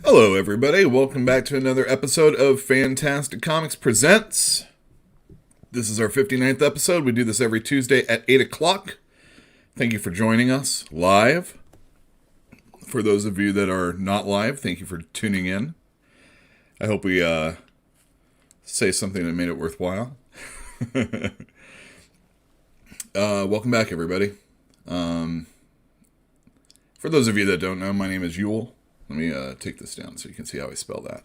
Hello everybody, welcome back to another episode of Fantastic Comics Presents. This is our 59th episode. We do this every Tuesday at 8 o'clock. Thank you for joining us live. For those of you that are not live, thank you for tuning in. I hope we say something that made it worthwhile. Welcome back everybody. For those of you that don't know, my name is Yule. Let me take this down so you can see how I spell that.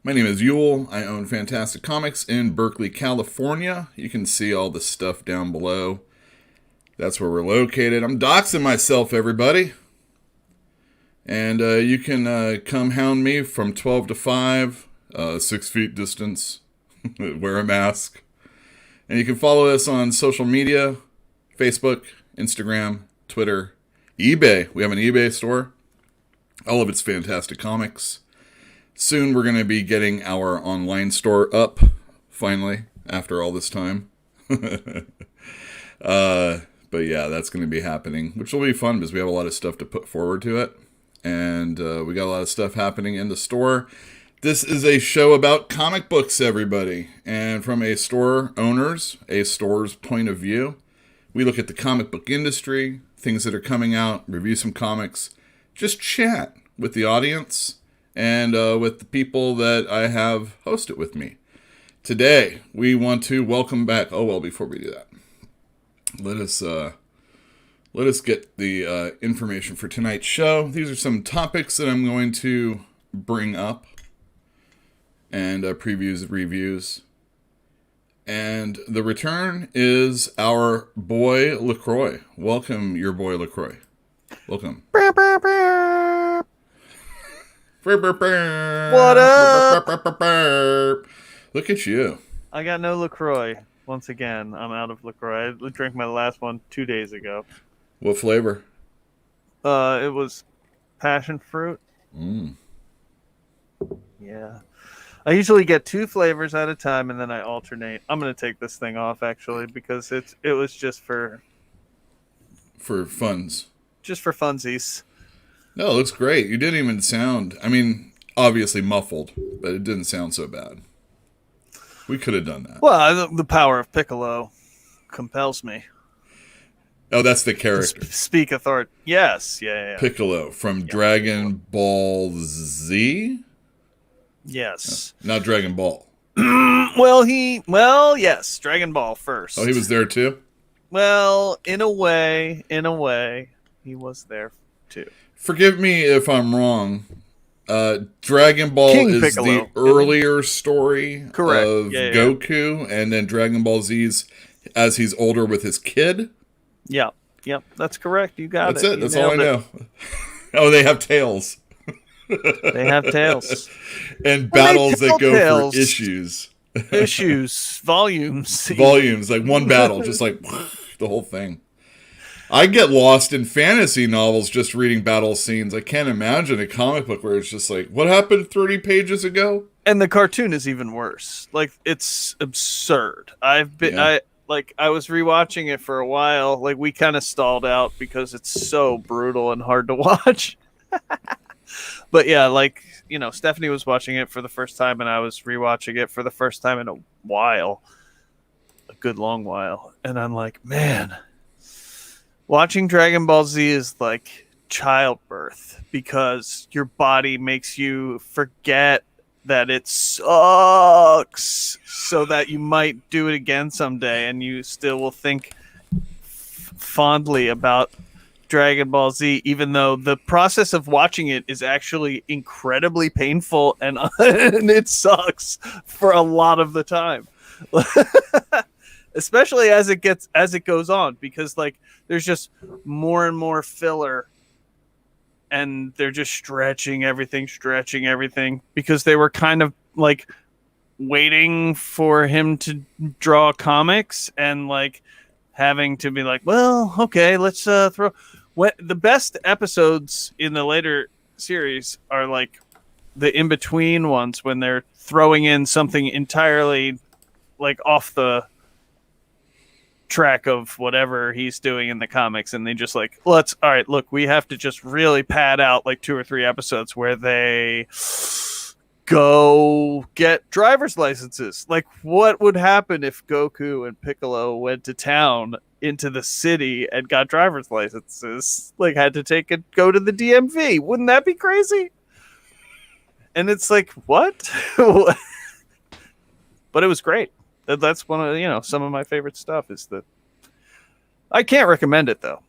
My name is Yule. I own Fantastic Comics in Berkeley, California. You can see all the stuff down below. That's where we're located. I'm doxing myself, everybody. And you can come hound me from 12 to 5, 6 feet distance, wear a mask. And you can follow us on social media, Facebook, Instagram, Twitter, eBay. We have an eBay store. All of it's Fantastic Comics. Soon we're going to be getting our online store up, finally, after all this time. But yeah, that's going to be happening, which will be fun because we have a lot of stuff to put forward to it. And we got a lot of stuff happening in the store. This is a show about comic books, everybody. And from a store's point of view, we look at the comic book industry, things that are coming out, review some comics, just chat with the audience and with the people that I have hosted with me. Today, we want to welcome back... Oh, well, before we do that, let us get the information for tonight's show. These are some topics that I'm going to bring up, and previews, reviews. And the return is our boy LaCroix. Welcome, your boy LaCroix. Welcome. What up? Look at you. I got no LaCroix. Once again, I'm out of LaCroix. I drank my last one 2 days ago. What flavor? It was passion fruit. Mm. Yeah. I usually get 2 flavors at a time, and then I alternate. I'm going to take this thing off, actually, because it was just for funds. Just for funsies. No, it looks great. You didn't even sound, I mean, obviously muffled, but it didn't sound so bad. We could have done that. Well, the power of Piccolo compels me. Oh, that's the character. Speak authority. Yes, yeah. Piccolo from Dragon Ball Z? Yes. No, not Dragon Ball. Yes, Dragon Ball first. Oh, he was there too? Well, in a way, he was there too. Forgive me if I'm wrong. Dragon Ball King is Piccolo. the earlier story Correct. of Yeah. Goku, and then Dragon Ball Z's as he's older with his kid. Yeah, that's correct. You got That's it. it. That's all I know. Oh, they have tails. They have tails. And battles that go tails. for issues. Volumes. Volumes, like one battle, just like the whole thing. I get lost in fantasy novels just reading battle scenes. I can't imagine a comic book where it's just like, what happened 30 pages ago? And the cartoon is even worse. Like, it's absurd. I was rewatching it for a while. Like, we kind of stalled out because it's so brutal and hard to watch. But yeah, like, Stephanie was watching it for the first time, and I was rewatching it for the first time in a while. A good long while. And I'm like, man, watching Dragon Ball Z is like childbirth, because your body makes you forget that it sucks so that you might do it again someday, and you still will think fondly about Dragon Ball Z, even though the process of watching it is actually incredibly painful and it sucks for a lot of the time. Especially as it goes on, because like there's just more and more filler, and they're just stretching everything because they were kind of like waiting for him to draw comics and like having to be like, well, okay, let's throw. The best episodes in the later series are like the in-between ones when they're throwing in something entirely like off the track of whatever he's doing in the comics, and they just like, all right, look, we have to just really pad out like 2 or 3 episodes where they go get driver's licenses. Like, what would happen if Goku and Piccolo went to town into the city and got driver's licenses? Like, had to go to the DMV. Wouldn't that be crazy? And it's like, what? But it was great. That's one of some of my favorite stuff. Is that I can't recommend it though.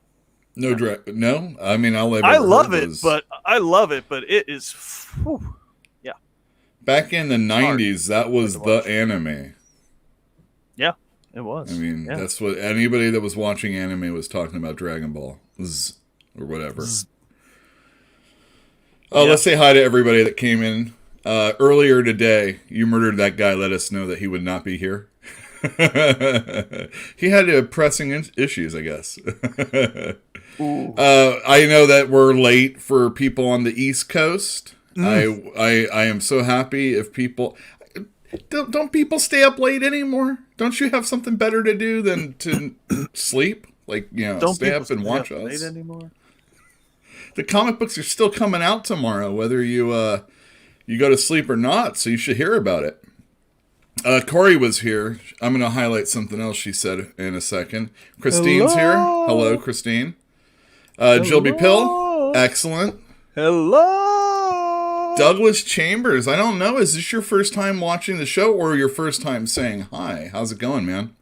No, I mean, I love it, but it is. Whew, yeah. Back in the 90s, that was the anime. Yeah, it was. I mean, that's what anybody that was watching anime was talking about. Dragon Ball or whatever. Let's say hi to everybody that came in. Earlier today, You Murdered That Guy let us know that he would not be here. He had pressing issues, I guess. I know that we're late for people on the East Coast. I am so happy if people... Don't people stay up late anymore? Don't you have something better to do than to sleep? Like, stay up and watch us. Late anymore? The comic books are still coming out tomorrow, whether you go to sleep or not, so you should hear about it. Corey was here. I'm going to highlight something else she said in a second. Christine's here. Hello, Christine. Jilby Pill. Excellent. Hello. Douglas Chambers. I don't know. Is this your first time watching the show or your first time saying hi? How's it going, man?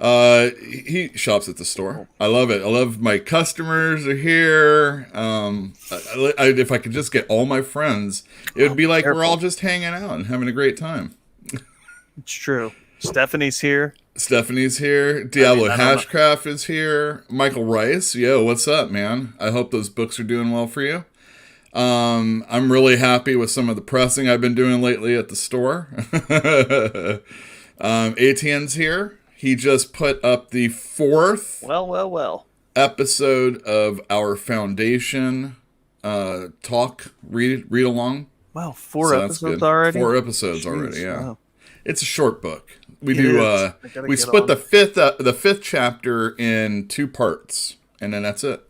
He shops at the store. I love it. I love my customers are here. If I could just get all my friends, it would be like we're all just hanging out and having a great time. It's true. Stephanie's here. Diablo Hashcraft is here. Michael Rice. Yo, what's up, man? I hope those books are doing well for you. I'm really happy with some of the pressing I've been doing lately at the store. ATN's here. He just put up the 4th episode of our Foundation talk read along. Wow, 4 episodes already? 4 episodes already, yeah. Wow. It's a short book. We split the fifth chapter in 2 parts, and then that's it.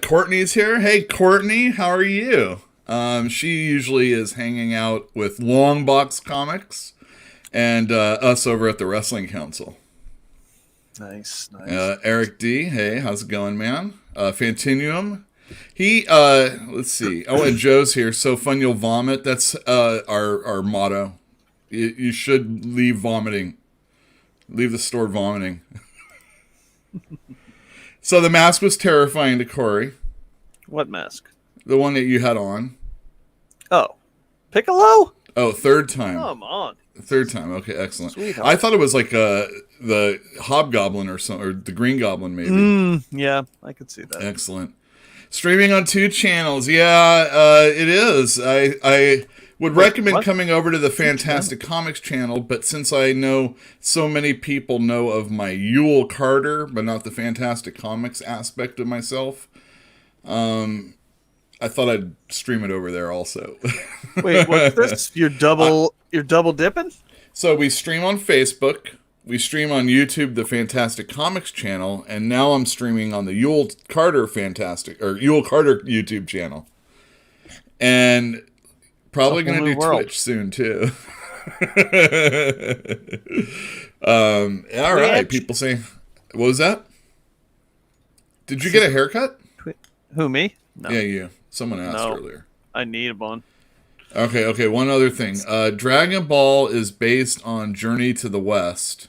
Courtney's here. Hey, Courtney, how are you? She usually is hanging out with Longbox Comics and us over at the Wrestling Council. Nice. Eric D. Hey, how's it going, man? Fantinuum. He, let's see. Oh, and Joe's here. So fun you'll vomit. That's our motto. You should leave vomiting. Leave the store vomiting. So the mask was terrifying to Corey. What mask? The one that you had on. Oh. Piccolo? Oh, 3rd time. Come on. 3rd time. Okay, excellent. Sweetheart. I thought it was like the Hobgoblin or something, or the Green Goblin maybe. Yeah, I could see that. Excellent. Streaming on 2 channels. Yeah, it is. I would recommend coming over to the Fantastic Comics channel, but since I know so many people know of my Yule Carter, but not the Fantastic Comics aspect of myself, I thought I'd stream it over there also. Wait, what's this? You're double dipping? So we stream on Facebook, we stream on YouTube, the Fantastic Comics channel, and now I'm streaming on the Yule Carter YouTube channel. And probably going to do Twitch soon too. All right, people say, what was that? Did you get a haircut? Who, me? No. Yeah, you. Someone asked earlier. I need one. Okay, one other thing. Dragon Ball is based on Journey to the West.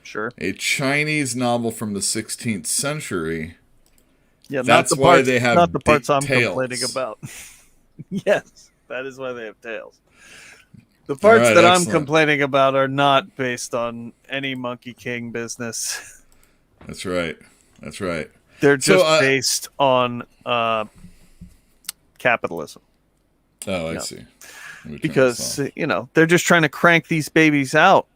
Sure. A Chinese novel from the 16th century. Yeah, that's why they have not the parts I'm tails. Complaining about. Yes, that is why they have tails. The parts that I'm complaining about are not based on any Monkey King business. That's right. They're just based on capitalism. Oh, I see. Because, they're just trying to crank these babies out.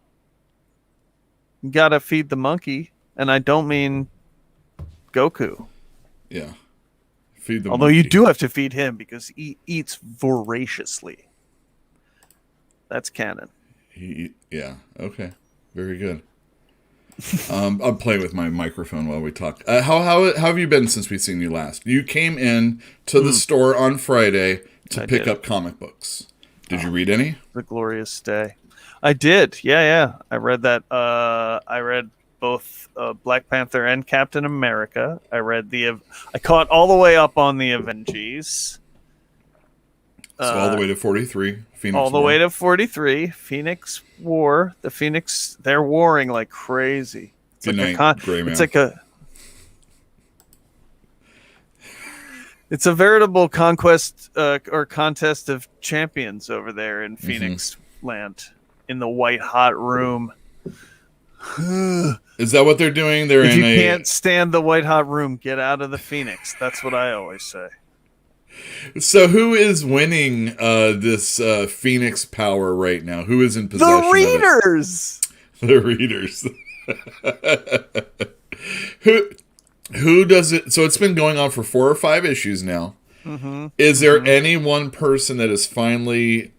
You gotta feed the monkey, and I don't mean Goku. Yeah. Feed the Although monkey. you do have to feed him because he eats voraciously. That's canon. Yeah. Okay. Very good. I'll play with my microphone while we talk. How have you been since we've seen you last? You came in to the store on Friday to pick up comic books. Did you read any? The glorious day. I did. Yeah. I read that. I read both Black Panther and Captain America. I caught all the way up on the Avengers. So all the way to 43. Phoenix all the War. way to 43. Phoenix War. The Phoenix. They're warring like crazy. It's Good like night, Gray Man. It's like It's a veritable conquest or contest of champions over there in Phoenix land, in the white hot room. Is that what they're doing? If you can't stand the white hot room, get out of the Phoenix. That's what I always say. So who is winning this Phoenix power right now? Who is in possession The readers! of it? The readers. Who does it? So it's been going on for 4 or 5 issues now. Is there any one person that has finally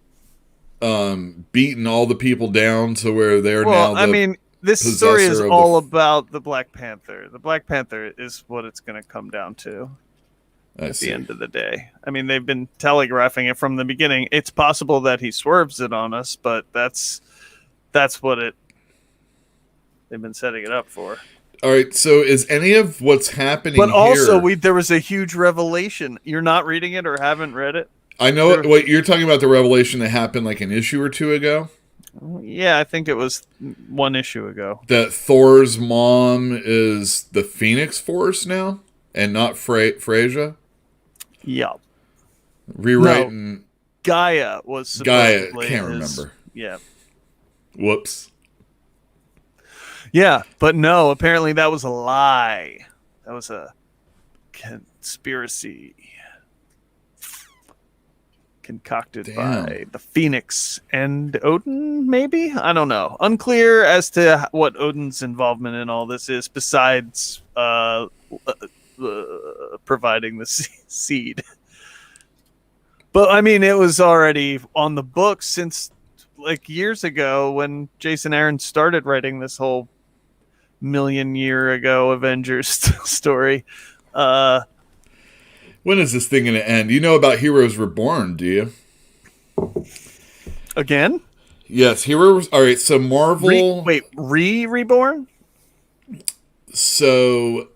beaten all the people down to where they're now this story is all about the Black Panther. The Black Panther is what it's going to come down to at the end of the day. I mean, they've been telegraphing it from the beginning. It's possible that he swerves it on us, but that's what they've been setting it up for. All right, so is any of what's happening But also, here... there was a huge revelation. You're not reading it or haven't read it? I know what you're talking about, the revelation that happened like an issue or 2 ago. Yeah, I think it was one issue ago. That Thor's mom is the Phoenix Force now, and not Frasier. Yeah. No, Rewriting Gaia was Gaia. supposedly Can't his. remember. Yeah. Whoops. Yeah, but no, apparently that was a lie. That was a conspiracy concocted Damn. by the Phoenix and Odin, maybe? I don't know. Unclear as to what Odin's involvement in all this is, besides providing the seed. But I mean, it was already on the books since like years ago when Jason Aaron started writing this whole million-year ago Avengers story. When is this thing going to end? You know about Heroes Reborn, do you? Again? Yes, Heroes. All right, so Marvel. Reborn? So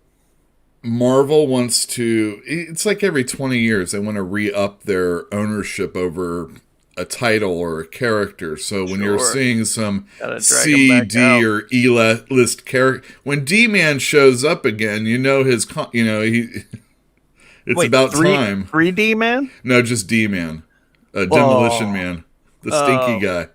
Marvel wants to. It's like every 20 years they want to re-up their ownership over a title or a character. So when you're seeing some C, D, or E list character, when D-Man shows up again, you know his. It's about time. 3D Man? No, just D-Man. Demolition Man. The stinky guy.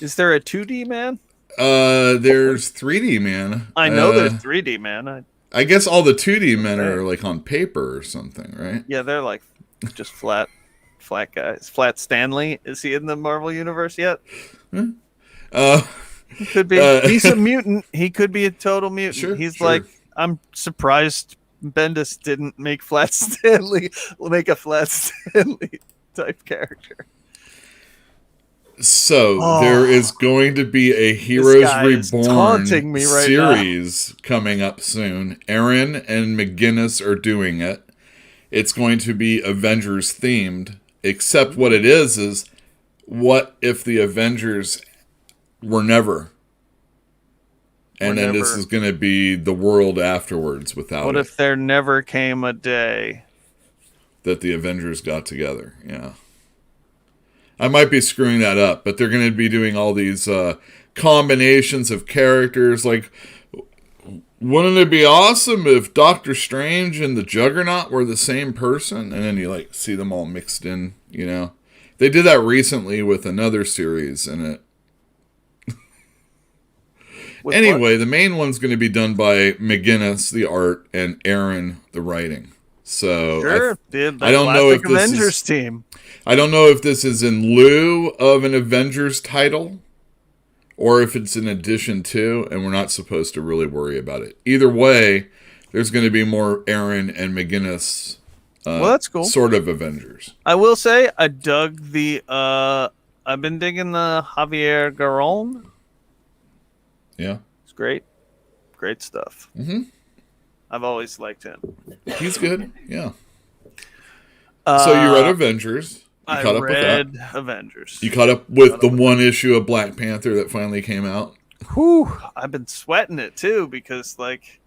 Is there a 2D Man? There's 3D Man. I know there's 3D Man. I guess all the 2D men are like on paper or something, right? Yeah, they're like just flat guys. Flat Stanley. Is he in the Marvel universe yet? He could be. He's a mutant. He could be a total mutant. Sure, He's like, I'm surprised Bendis didn't make Flat Stanley. Make a Flat Stanley type character. So there is going to be a Heroes Reborn series coming up soon. Aaron and McGinnis are doing it. It's going to be Avengers themed, except what it is what if the Avengers were never? And then this is going to be the world afterwards without it. What if there never came a day that the Avengers got together? Yeah. I might be screwing that up, but they're going to be doing all these combinations of characters. Like, wouldn't it be awesome if Doctor Strange and the Juggernaut were the same person? And then you like see them all mixed in, you know? They did that recently with another series, and it. Anyway, the main one's going to be done by McGinnis, the art, and Aaron, the writing. So I don't know if this Avengers team. I don't know if this is in lieu of an Avengers title or if it's in addition to, and we're not supposed to really worry about it. Either way, there's going to be more Aaron and McGinnis well, that's cool. Sort of Avengers. I will say I dug the I've been digging the Javier Garrón. Yeah. It's great. Great stuff. Mm-hmm. I've always liked him. He's good. Yeah. So you read Avengers. I read Avengers. You caught up with the one issue of Black Panther that finally came out? Whew, I've been sweating it too because like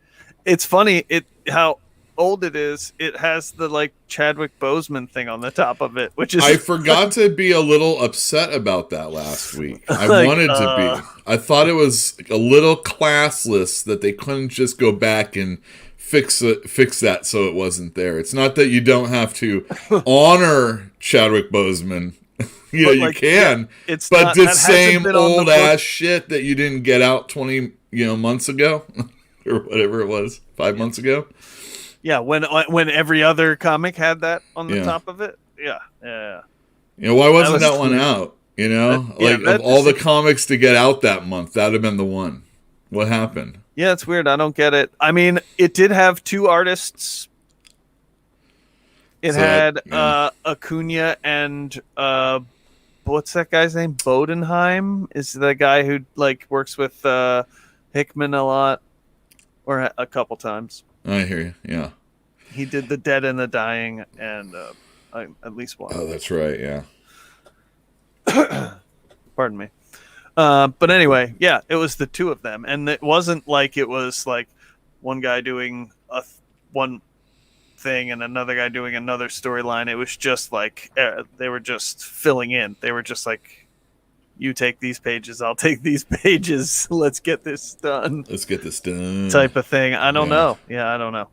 it's funny how old it is. It has the like Chadwick Boseman thing on the top of it, which is I forgot to be a little upset about that last week. I wanted to be. I thought it was a little classless that they couldn't just go back and fix that so it wasn't there. It's not that you don't have to honor Chadwick Boseman. You can. But the same old ass shit that you didn't get out 20 months ago or whatever it was, 5 months ago. Yeah, when every other comic had that on the top of it. Yeah. Why wasn't that one out? Of all the comics to get out that month, that'd have been the one. What happened? Yeah, it's weird. I don't get it. I mean, it did have two artists. It had Acuna and what's that guy's name? Bodenheim is the guy who like works with Hickman a lot, or a couple times. I hear you. Yeah. He did The Dead and the Dying, and at least one. Oh, that's right. Yeah. Pardon me. But anyway, yeah, it was the two of them, and it wasn't like it was like one guy doing one thing and another guy doing another storyline. It was just like they were just filling in. They were just like, you take these pages, I'll take these pages. Let's get this done. Type of thing. I don't know. Yeah, I don't know.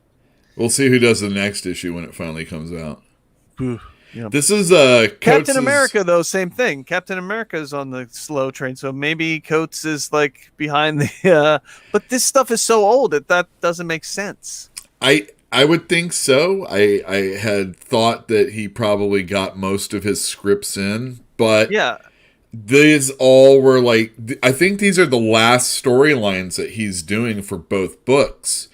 We'll see who does the next issue when it finally comes out. Yeah. This is Captain America, though, same thing. Captain America is on the slow train, so maybe Coates is like behind the. But this stuff is so old that doesn't make sense. I would think so. I had thought that he probably got most of his scripts in, but yeah, these all were like, I think these are the last storylines that he's doing for both books,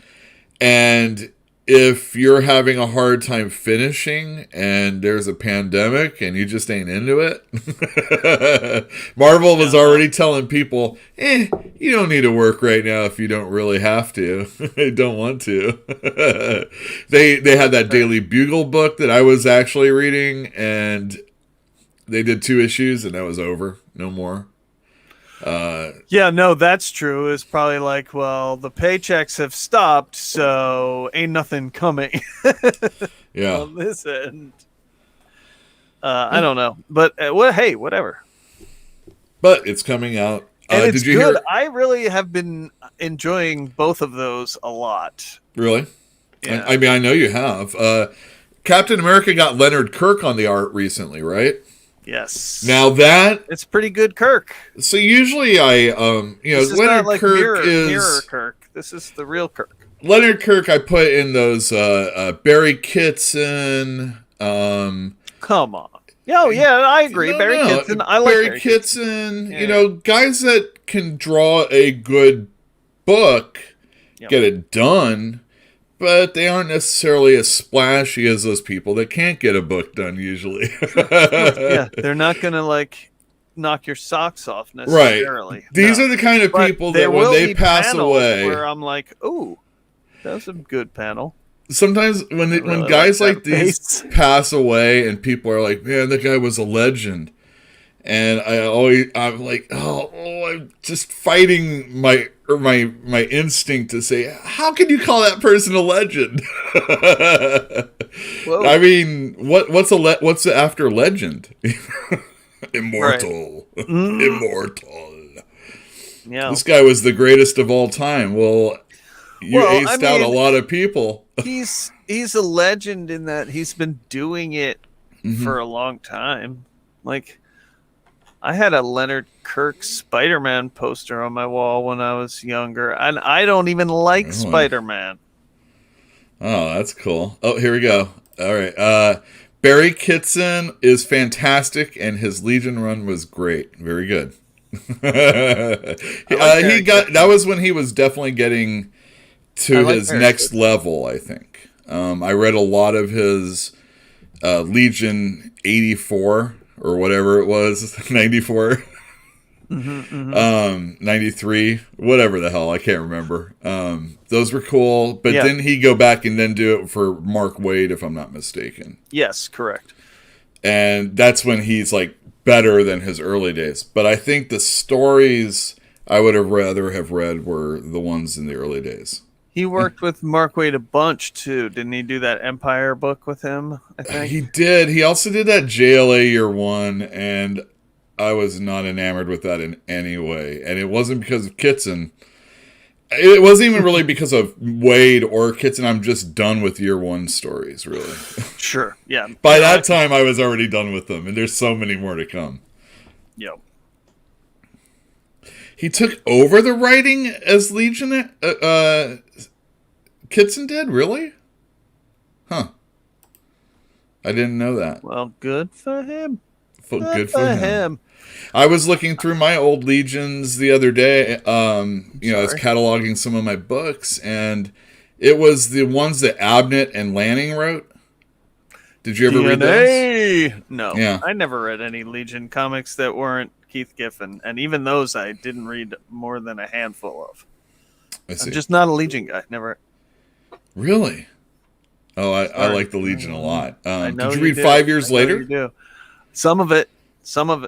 and if you're having a hard time finishing and there's a pandemic and you just ain't into it, Marvel was already telling people, you don't need to work right now if you don't really have to. Don't want to. They had that Daily Bugle book that I was actually reading, and they did 2 issues and that was over. No more. Yeah, no, that's true. It's probably like, well, the paychecks have stopped, so ain't nothing coming. Yeah. On this end. I don't know. But, hey, whatever. But it's coming out. And it's did you good. hear? I really have been enjoying both of those a lot. Really? Yeah. I mean, I know you have. Captain America got Leonard Kirk on the art recently, right? Yes. Now that it's pretty good, Kirk. So usually this is Leonard not like Kirk mirror Kirk. This is the real Kirk. Leonard Kirk. I put in those Barry Kitson. Come on. Oh yeah, I agree. Barry Kitson. I like Barry Kitson. Yeah. Guys that can draw a good book, get it done. But they aren't necessarily as splashy as those people that can't get a book done usually. Yeah, they're not going to knock your socks off necessarily. Right. These are the kind of people that when they pass away, where I'm like, "Ooh, that's a good panel." Sometimes when guys like these pass away and people are like, "Man, that guy was a legend." And I'm like, I'm just fighting my instinct to say, how can you call that person a legend? Well, I mean, what's after legend? Immortal, right. Immortal. Yeah, this guy was the greatest of all time. Well, you aced out a lot of people. He's a legend in that he's been doing it for a long time. Like, I had a Leonard Kirk Spider-Man poster on my wall when I was younger, and I don't even like Spider-Man. Oh, that's cool. Oh, here we go. All right. Barry Kitson is fantastic, and his Legion run was great. Very good. That was when he was definitely getting to his next level, I think. I read a lot of his Legion 84 or whatever it was, 94, 93, whatever the hell, I can't remember. Those were cool, but didn't he go back and then do it for Mark Waid, if I'm not mistaken? Yes, correct. And that's when he's like better than his early days. But I think the stories I would have rather have read were the ones in the early days. He worked with Mark Waid a bunch, too. Didn't he do that Empire book with him, I think? He did. He also did that JLA Year One, and I was not enamored with that in any way. And it wasn't because of Kitson. It wasn't even really because of Waid or Kitson. I'm just done with Year One stories, really. Sure, yeah. By that time, I was already done with them, and there's so many more to come. Yep. He took over the writing as Legion. Kitson did, really? Huh. I didn't know that. Well, good for him. Good for him. I was looking through my old Legions the other day. I was cataloging some of my books, and it was the ones that Abnett and Lanning wrote. Did you ever read those? No. Yeah. I never read any Legion comics that weren't Keith Giffen, and even those I didn't read more than a handful of. I see. I'm just not a Legion guy. Never. Really? Oh, I like the Legion a lot. Did you read 5 Years Later? You do. Some of it.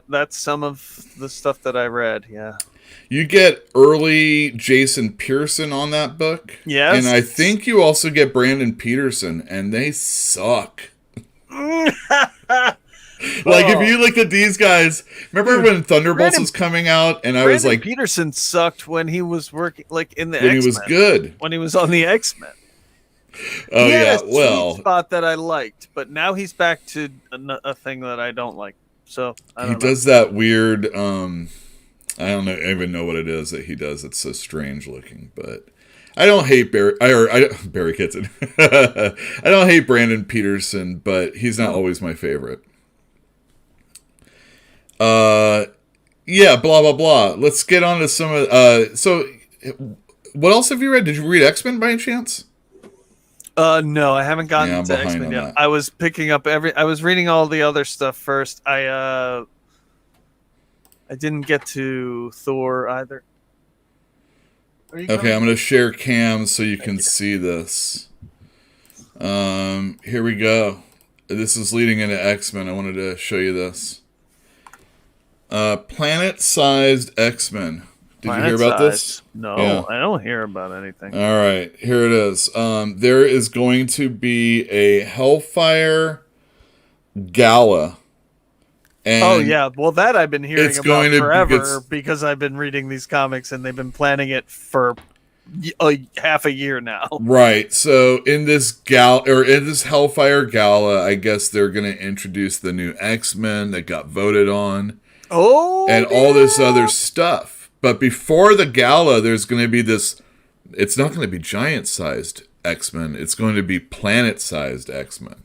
That's some of the stuff that I read. Yeah. You get early Jason Pearson on that book. Yes. And I think you also get Brandon Peterson, and they suck. Like, if you look at these guys, remember when Thunderbolts was coming out, and I was like, Peterson sucked when he was working like in the when X-Men. he was good, when he was on the X-Men. Oh he had yeah, a sweet spot that I liked, but now he's back to a thing that I don't like. So he does that weird. I don't even know what it is that he does. It's so strange looking, but I don't hate Barry Kitson. I don't hate Brandon Peterson, but he's not always my favorite. Yeah, blah blah blah. Let's get on to some of. So, what else have you read? Did you read X-Men by any chance? No, I haven't gotten to X-Men yet. I was picking up I was reading all the other stuff first. I didn't get to Thor either. Okay, I'm going to share cams so you can see this. Here we go. This is leading into X-Men. I wanted to show you this. Planet-sized X-Men. Did you hear about this? No, yeah. I don't hear about anything. All right, here it is. There is going to be a Hellfire Gala. And well, that I've been hearing about forever because I've been reading these comics and they've been planning it for half a year now. Right. So in this Hellfire Gala, I guess they're going to introduce the new X-Men that got voted on. And all this other stuff. But before the gala, there's going to be this. It's not going to be giant-sized X-Men. It's going to be planet-sized X-Men.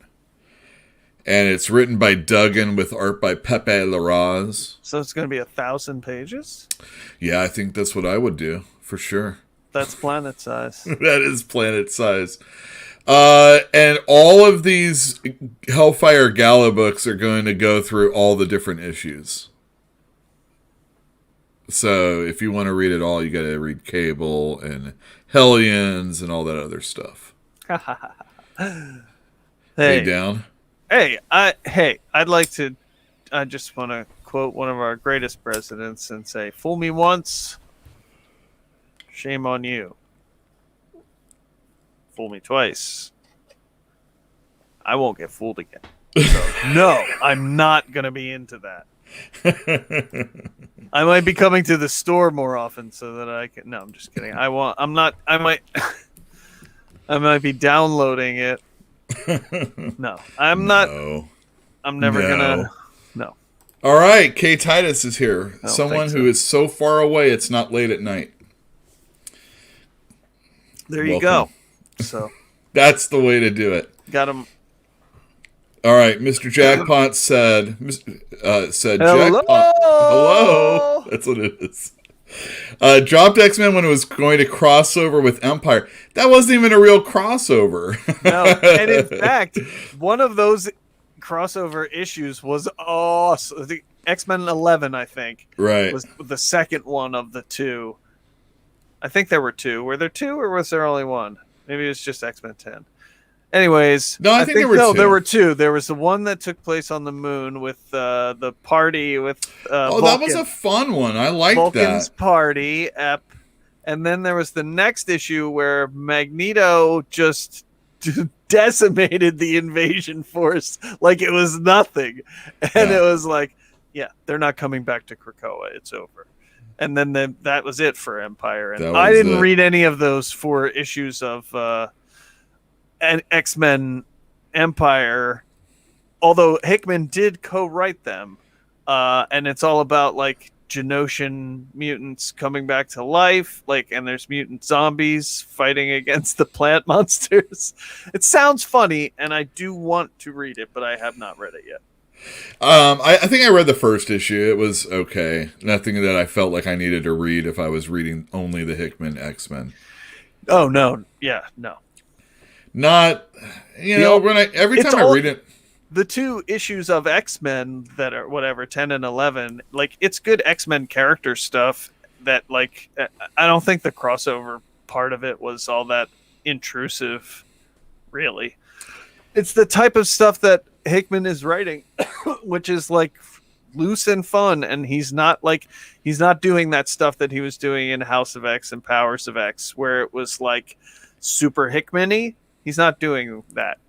And it's written by Duggan with art by Pepe Larraz. So it's going to be 1,000 pages? Yeah, I think that's what I would do, for sure. That's planet size. That is planet size. And all of these Hellfire Gala books are going to go through all the different issues. So if you want to read it all, you got to read Cable and Hellions and all that other stuff. Hey, down. Hey, I'd like to. I just want to quote one of our greatest presidents and say, "Fool me once, shame on you. Fool me twice, I won't get fooled again." So, no, I'm not gonna be into that. I might be coming to the store more often so that I can. No, I'm just kidding. I'm not. I might be downloading it. No, I'm not. No. I'm never gonna. No. All right, K. Titus is here. Someone who is so far away it's not late at night. There you go. So that's the way to do it. Got him. All right, Mr. Jackpot said hello. Jackpot. Hello. That's what it is. Dropped X-Men when it was going to cross over with Empire. That wasn't even a real crossover. No, and in fact, one of those crossover issues was awesome. The X-Men 11, I think, right, was the second one of the two. I think there were two. Were there two, or was there only one? Maybe it was just X-Men 10. Anyways, no, I think there were two. There were two. There was the one that took place on the moon with the party with Vulcan. That was a fun one. I liked Vulcan's that. party, and then there was the next issue where Magneto just decimated the invasion force like it was nothing, and it was like, yeah, they're not coming back to Krakoa. It's over. And then that was it for Empire. And I didn't read any of those 4 issues of X-Men Empire, although Hickman did co-write them, and it's all about like Genoshan mutants coming back to life, and there's mutant zombies fighting against the plant monsters. It sounds funny, and I do want to read it, but I have not read it yet. I think I read the first issue. It was okay. Nothing that I felt like I needed to read if I was reading only the Hickman X-Men. Oh no, yeah, no. Not, every time I read it. The 2 issues of X-Men that are whatever, 10 and 11, it's good X-Men character stuff that, I don't think the crossover part of it was all that intrusive, really. It's the type of stuff that Hickman is writing, which is loose and fun, and he's not doing that stuff that he was doing in House of X and Powers of X, where it was super Hickman-y. He's not doing that.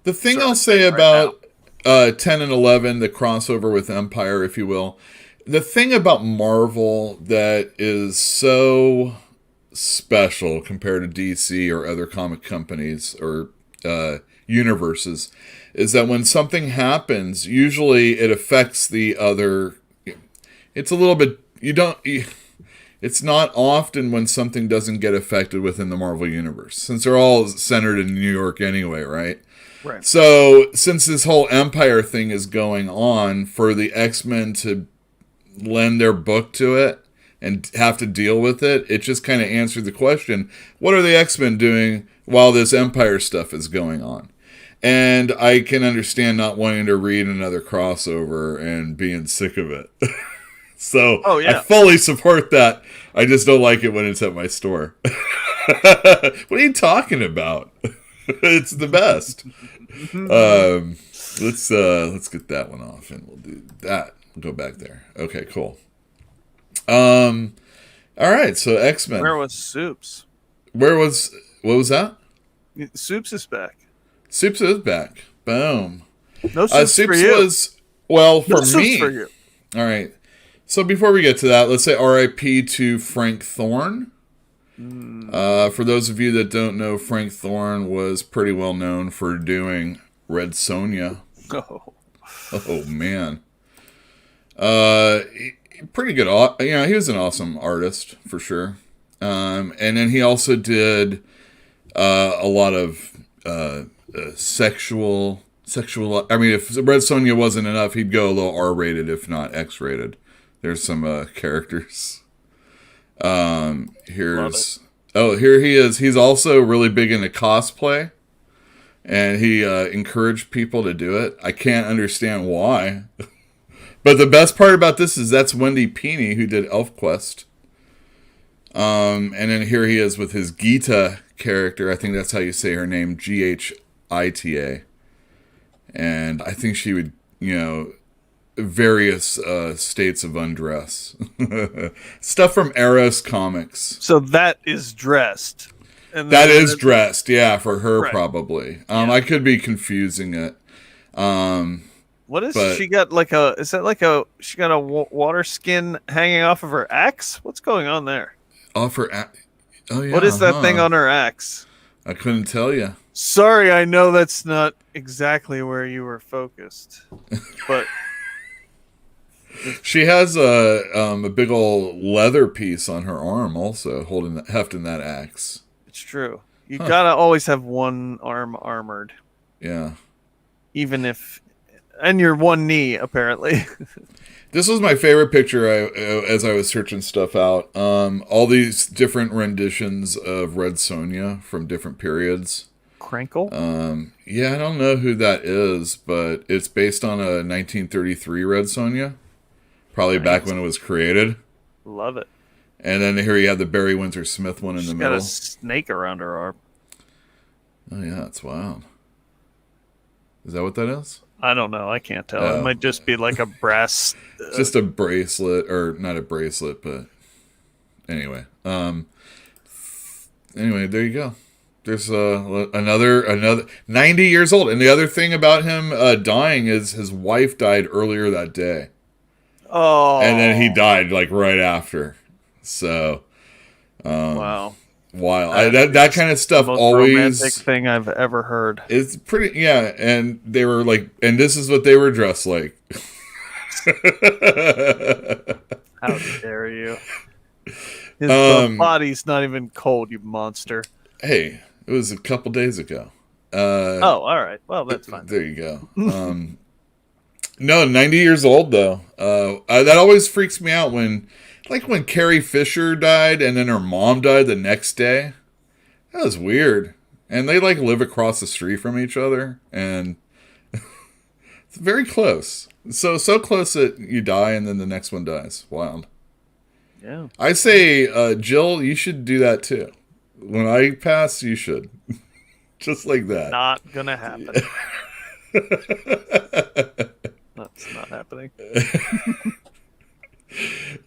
The thing I'll say about 10 and 11, the crossover with Empire, if you will. The thing about Marvel that is so special compared to DC or other comic companies or universes is that when something happens, usually it affects the other. It's a little bit, it's not often when something doesn't get affected within the Marvel universe, since they're all centered in New York anyway, right? Right. So since this whole Empire thing is going on, for the X-Men to lend their book to it and have to deal with it, it just kind of answered the question, what are the X-Men doing while this Empire stuff is going on? And I can understand not wanting to read another crossover and being sick of it. So I fully support that. I just don't like it when it's at my store. What are you talking about? It's the best. Let's get that one off, and we'll do that. We'll go back there. Okay, cool. All right. So X-Men. Where was Soups? What was that? Soups is back. Soups is back. Boom. No Soups for you. Was, well, for no me. Soups for you. All right. So before we get to that, let's say R.I.P. to Frank Thorne. For those of you that don't know, Frank Thorne was pretty well known for doing Red Sonja. Oh man. Pretty good. He was an awesome artist for sure. And then he also did a lot of sexual. I mean, if Red Sonja wasn't enough, he'd go a little R-rated, if not X-rated. There's some characters. Here he is. He's also really big into cosplay, and he encouraged people to do it. I can't understand why. But the best part about this is that's Wendy Pini, who did ElfQuest. And then here he is with his Gita character. I think that's how you say her name, Ghita. And I think she would, various states of undress. Stuff from Eros Comics. So that is dressed. And that is dressed, yeah, for her right. Probably. I could be confusing it. What is she got she got a water skin hanging off of her axe? What's going on there? Off her axe? Oh yeah. What is that thing on her axe? I couldn't tell you. Sorry, I know that's not exactly where you were focused, but she has a big old leather piece on her arm, also hefting that axe. It's true. You gotta always have one arm armored. Yeah. Even if, and your one knee apparently. This was my favorite picture as I was searching stuff out. All these different renditions of Red Sonja from different periods. Crankle? Yeah, I don't know who that is, but it's based on a 1933 Red Sonja. Probably back when it was created. Love it. And then here you have the Barry Windsor Smith one in the middle. She's got a snake around her arm. Oh yeah, that's wild. Is that what that is? I don't know. I can't tell. It might just be like a brass... just a bracelet, or not a bracelet, but... Anyway. Anyway, there you go. There's another 90 years old. And the other thing about him dying is his wife died earlier that day. Oh. And then he died like right after. So... wow. Wild. That kind of stuff most always romantic thing I've ever heard. It's pretty, yeah. And they were like, and this is what they were dressed like. How dare you? His body's not even cold, you monster. Hey, it was a couple days ago. All right. Well, that's fine. There you go. No, 90 years old though. That always freaks me out when Carrie Fisher died and then her mom died the next day. That was weird. And they live across the street from each other, and it's very close. So close that you die and then the next one dies. Wild. Yeah. I say, Jill, you should do that too. When I pass, you should. Just like that. Not gonna happen. That's not happening.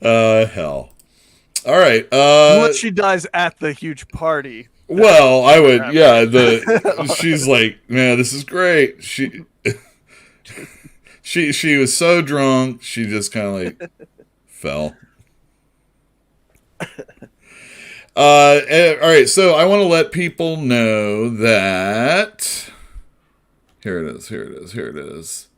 Hell. All right. Unless she dies at the huge party. Well, I would, yeah. She's like, man, this is great. She was so drunk, she just kind of like fell. All right, so I want to let people know that here it is.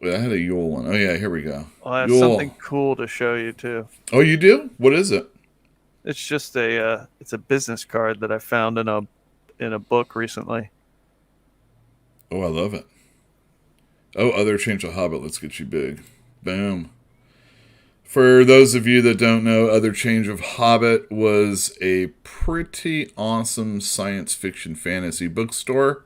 Wait, I had a Yule one. Oh yeah, here we go. Well, I have Yule. something cool to show you too. Oh, you do? What is it? It's just it's a business card that I found in a book recently. Oh, I love it. Oh, other change of Hobbit. Let's get you big. Boom. For those of you that don't know, Other Change of Hobbit was a pretty awesome science fiction fantasy bookstore.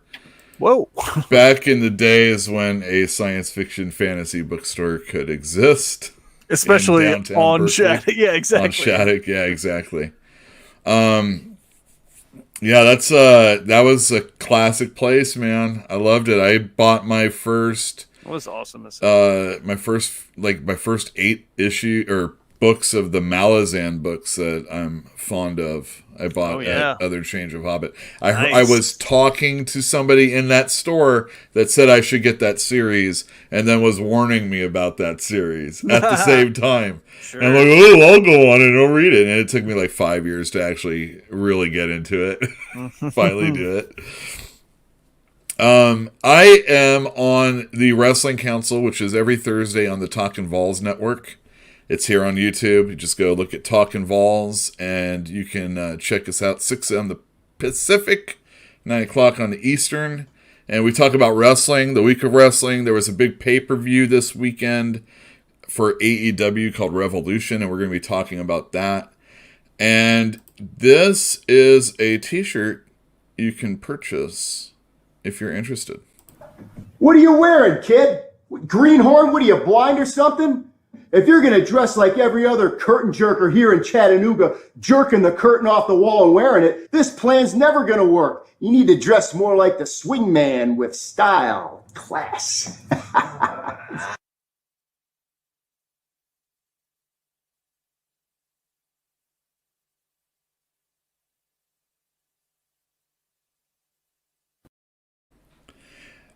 Whoa. Back in the days when a science fiction fantasy bookstore could exist. Especially on Shattuck. Yeah, exactly. On Shattuck, yeah, exactly. Yeah, that was a classic place, man. I loved it. I bought my first... It was awesome. My first 8 issue or books of the Malazan books that I'm fond of. I bought at Other Change of Hobbit. I was talking to somebody in that store that said I should get that series, and then was warning me about that series at the same time. Sure. And I'm like, oh, I'll go on and I'll read it. And it took me like 5 years to actually really get into it. Finally do it. I am on the Wrestling Council, which is every Thursday on the Talkin' Vols network. It's here on YouTube. You just go look at Talkin' Vols, and you can check us out 6 on the Pacific, 9 o'clock on the Eastern. And we talk about wrestling, the week of wrestling. There was a big pay-per-view this weekend for AEW called Revolution, and we're going to be talking about that. And this is a t-shirt you can purchase if you're interested. What are you wearing, kid? Greenhorn? What are you, blind or something? If you're going to dress like every other curtain jerker here in Chattanooga, jerking the curtain off the wall and wearing it, this plan's never going to work. You need to dress more like the swing man with style, class.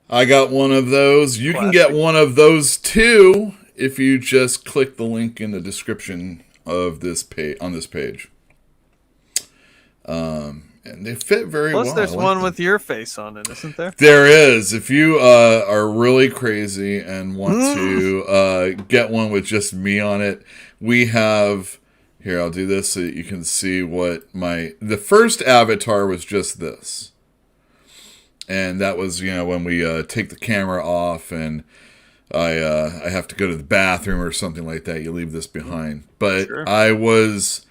I got one of those. You can get one of those too if you just click the link in the description of this page on this page. And they fit very well. Plus, there's one with your face on it, isn't there? There is. If you are really crazy and want to get one with just me on it, we have... Here, I'll do this so that you can see what the first avatar was just this. And that was, when we take the camera off and I have to go to the bathroom or something like that, you leave this behind. But sure. I was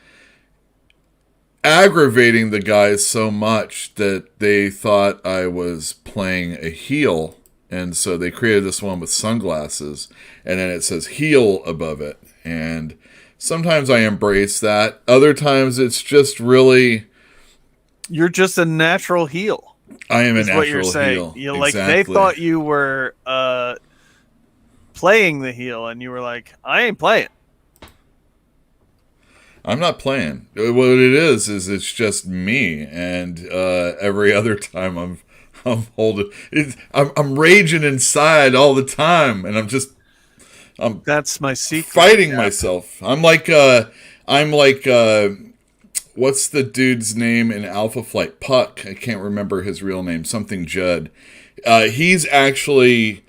aggravating the guys so much that they thought I was playing a heel. And so they created this one with sunglasses. And then it says heel above it. And sometimes I embrace that. Other times it's just really... You're just a natural heel. I am a natural what you're saying. heel. You're like, they thought you were playing the heel, and you were like, I ain't playing. I'm not playing. What it is it's just me, and every other time I'm holding, I'm raging inside all the time, and that's my secret. Fighting myself. I'm like what's the dude's name in Alpha Flight? Puck. I can't remember his real name. Something Judd. He's actually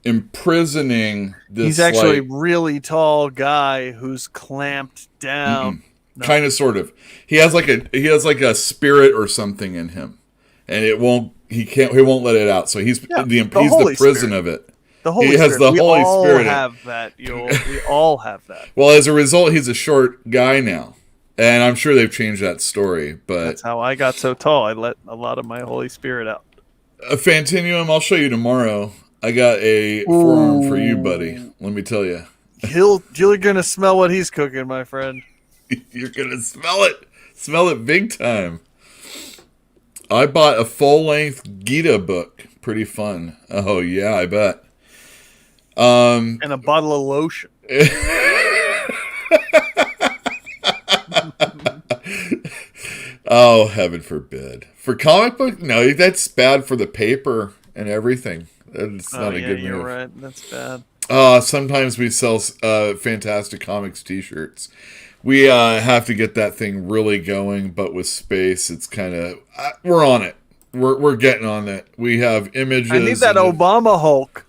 imprisoning this. He's actually a really tall guy who's clamped down. No. Kind of, sort of. He has like a spirit or something in him, and he won't let it out. So he's the prison Spirit. Of it. The Holy he has Spirit. the Holy Spirit. We all have that. We all have that. Well, as a result, he's a short guy now. And I'm sure they've changed that story, but... That's how I got so tall. I let a lot of my Holy Spirit out. A Fantinuum, I'll show you tomorrow. I got a forearm for you, buddy. Let me tell you. You're going to smell what he's cooking, my friend. You're going to smell it. Smell it big time. I bought a full-length Gita book. Pretty fun. Oh, yeah, I bet. And a bottle of lotion. Oh, heaven forbid. For comic book? No, that's bad for the paper and everything. It's not a good move. You're right. That's bad. Sometimes we sell Fantastic Comics t-shirts. We have to get that thing really going, but with space, it's kind of... we're on it. We're getting on it. We have images. I need that Obama Hulk.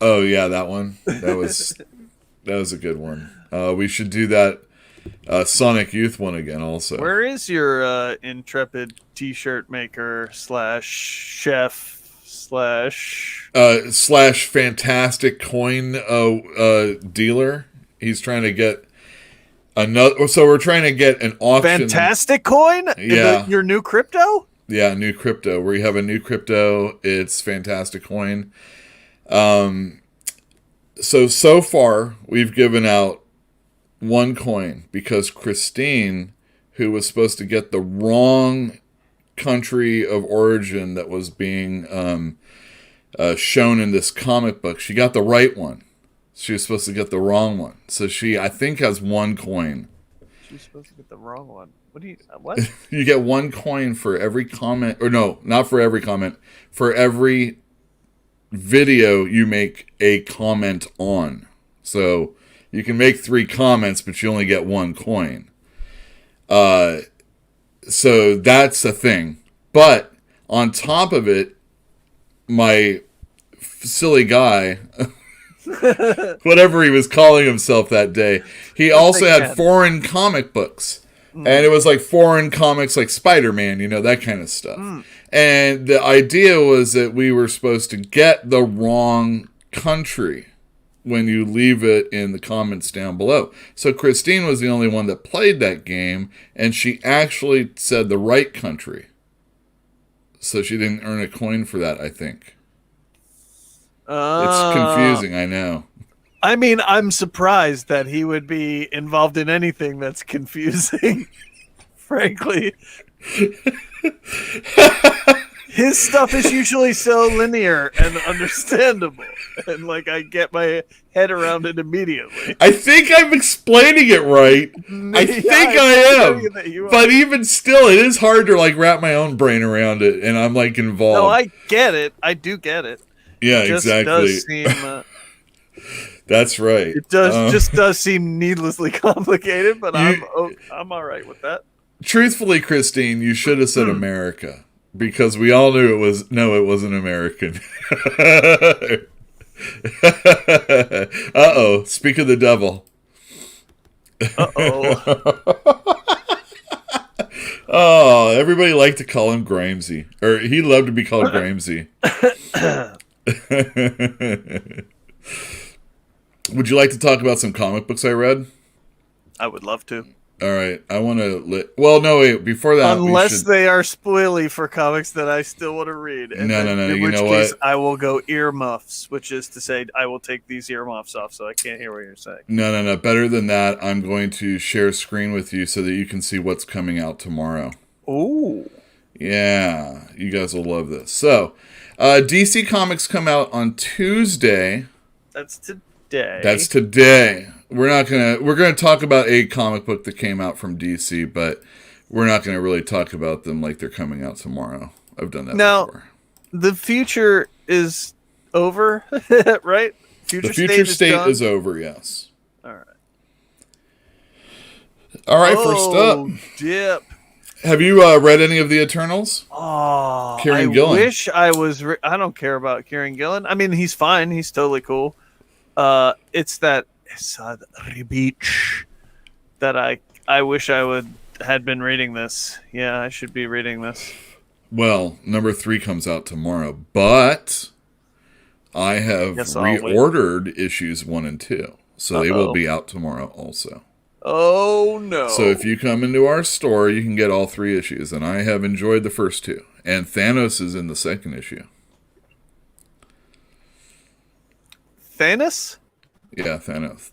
Oh, yeah, that one. That was a good one. We should do that Sonic Youth one again also. Where is your intrepid t-shirt maker / chef / fantastic coin dealer? He's trying to get another. So we're trying to get an auction. Fantastic coin? Yeah. Your new crypto? Yeah, new crypto. We have a new crypto. It's Fantastic Coin. So far, we've given out one coin because Christine, who was supposed to get the wrong country of origin that was being shown in this comic book, she got the right one. She was supposed to get the wrong one. So she, I think, has one coin. She's supposed to get the wrong one. What? You get one coin for every comment, or no, not for every comment, for every video you make a comment on. So you can make 3 comments, but you only get 1 coin. So that's a thing. But on top of it, my silly guy, whatever he was calling himself that day, he also had foreign comic books. And it was like foreign comics like Spider-Man, that kind of stuff. And the idea was that we were supposed to get the wrong country when you leave it in the comments down below. So Christine was the only one that played that game, and she actually said the right country. So she didn't earn a coin for that, I think. It's confusing, I know. I mean, I'm surprised that he would be involved in anything that's confusing, frankly. His stuff is usually so linear and understandable. And, I get my head around it immediately. I think I'm explaining it right. I think I am. But even still, it is hard to, wrap my own brain around it. And I'm, involved. No, I get it. I do get it. Yeah, it just exactly. Does seem... That's right. It does seem needlessly complicated, but I'm all right with that. Truthfully, Christine, you should have said America, because we all knew it wasn't American. Uh-oh, speak of the devil. Oh, everybody liked to call him Grimesy, or he loved to be called Grimesy. Would you like to talk about some comic books I read? I would love to. All right. I want to... Well, no, wait. Before that... Unless they are spoily for comics that I still want to read. And no. In you which know case, what? I will go earmuffs, which is to say I will take these earmuffs off so I can't hear what you're saying. No. Better than that, I'm going to share screen with you so that you can see what's coming out tomorrow. Ooh. Yeah. You guys will love this. So, DC Comics come out on Tuesday. That's today. We're gonna talk about a comic book that came out from DC, but we're not gonna really talk about them like they're coming out tomorrow. I've done that before. The future is over, right? The future state is over, yes. All right, first up. Dip. Have you read any of the Eternals? Oh, Kieran Gillen. I wish I was... I don't care about Kieran Gillen. I mean, he's fine. He's totally cool. It's that Beach that I wish I had been reading this. Yeah, I should be reading this. Well, number 3 comes out tomorrow, but I have reordered issues 1 and 2, so they will be out tomorrow also. Oh no! So if you come into our store, you can get all 3 issues, and I have enjoyed the first 2, and Thanos is in the 2nd issue. Thanos? Yeah, Thanos.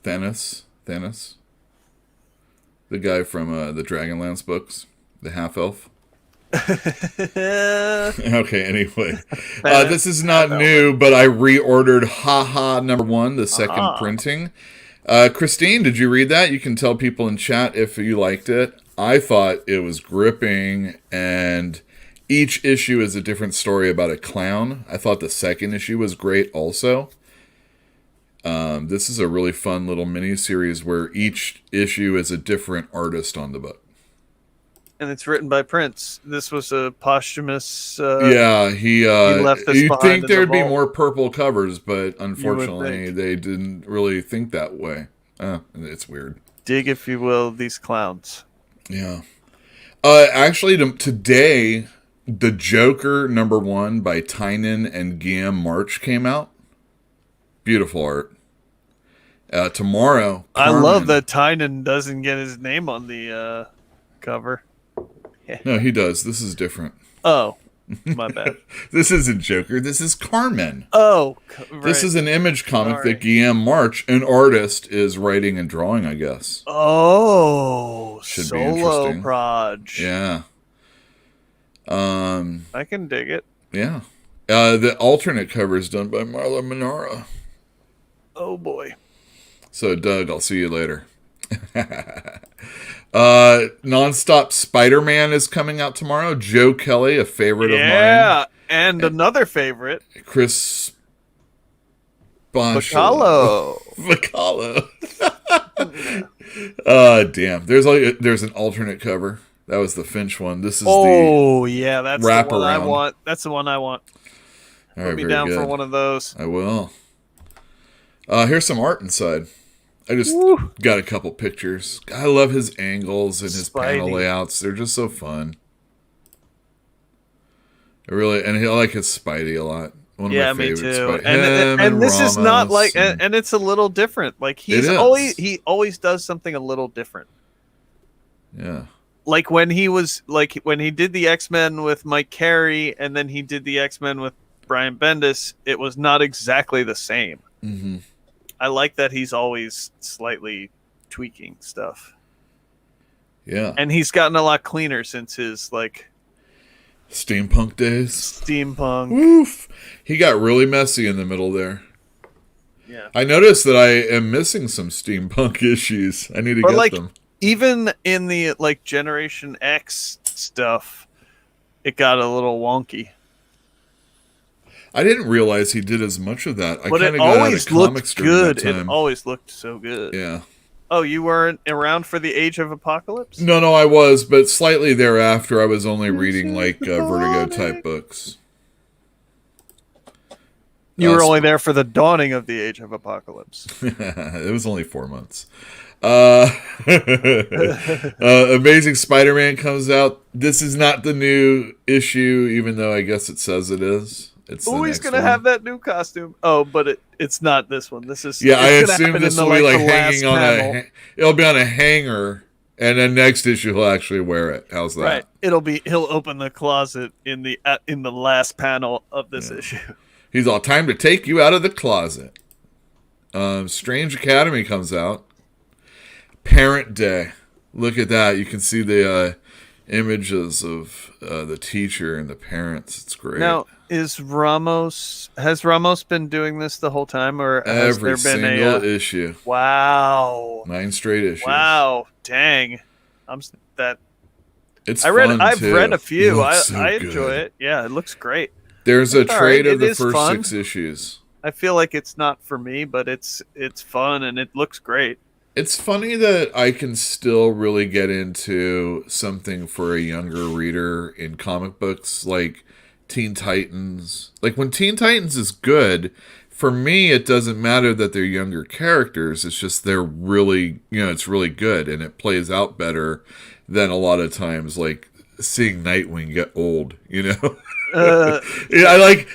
The guy from the Dragonlance books, the half-elf. Okay, anyway. This is not new, but I reordered Haha number 1, the 2nd printing. Christine, did you read that? You can tell people in chat if you liked it. I thought it was gripping and each issue is a different story about a clown. I thought the second issue was great also. This is a really fun little mini-series where each issue is a different artist on the book. And it's written by Prince. This was a posthumous... he left this you'd behind think in the there'd be vault. more purple covers, but unfortunately think. they didn't really think that way. It's weird. Dig, if you will, these clowns. Yeah. Actually, today, The Joker #1 by Tynan and Guillaume March came out. Beautiful art. Tomorrow, I Carmen. love that Tynan doesn't get his name on the cover. No, he does. This is different. Oh, my bad. This isn't Joker. This is Carmen. Oh, right. This is an Image comic Sorry. that Guillaume March, an artist, is writing and drawing, I guess. Oh, Should be solo interesting. proj. Yeah. I can dig it. Yeah. The alternate cover is done by Marla Minara. Oh boy. So, Doug, I'll see you later. Nonstop Spider-Man is coming out tomorrow. Joe Kelly, a favorite of mine. Yeah, and another favorite. Chris Bacalo. Bacalo. Damn. There's an alternate cover. That was the Finch one. This is Yeah, that's the wrap one I around. want. That's the one I want. All Put right, me very down good. for one of those. I will. Here's some art inside. I just got a couple pictures. I love his angles and his panel Spidey. layouts. They're just so fun. I like his Spidey a lot. One of Yeah, my me favorites. too. Spidey. Him And this is not Ramos like, and- and it's a little different. Like It is. he always does something a little different. yeah. Like when he did the X-Men with Mike Carey, and then he did the X-Men with Brian Bendis, it was not exactly the same. Mm-hmm. I like that he's always slightly tweaking stuff. Yeah. And he's gotten a lot cleaner since his like Steampunk days. steampunk. Woof. He got really messy in the middle there. Yeah. I noticed that I am missing some steampunk issues. I need to Or get like them. even in the like Generation X stuff, it got a little wonky. I didn't realize he did as much of that. I But kind it of got out of always comics looked during good. that It time. always looked so good. Yeah. Oh, you weren't around for the Age of Apocalypse? No, I was, but slightly thereafter, I was only reading like Vertigo type books. You were only there for the dawning of the Age of Apocalypse. It was only 4 months. Amazing Spider-Man comes out. This is not the new issue, even though I guess it says it is. It's Oh, the he's next gonna one. have that new costume. Oh, but it's not this one. This is Yeah, I it's gonna assume happen this in will be like the last hanging on panel. it'll be on a hanger, and then next issue he'll actually wear it. How's that? Right. He'll open the closet in the last panel of this issue. He's all time to take you out of the closet. Strange Academy comes out. Parent Day. Look at that. You can see the images of the teacher and the parents. It's great. Now, has Ramos been doing this the whole time, or has Every there been single a issue. Wow. 9 straight issues. Wow, dang. It's I've too. read a few. It looks so I good. enjoy it. Yeah, it looks great. There's a It's all trade right. of It the is first fun. 6 issues. I feel like it's not for me, but it's fun and it looks great. It's funny that I can still really get into something for a younger reader in comic books like Teen Titans. Like when Teen Titans is good, for me it doesn't matter that they're younger characters. It's just they're really, it's really good and it plays out better than a lot of times like seeing Nightwing get old, Yeah, I like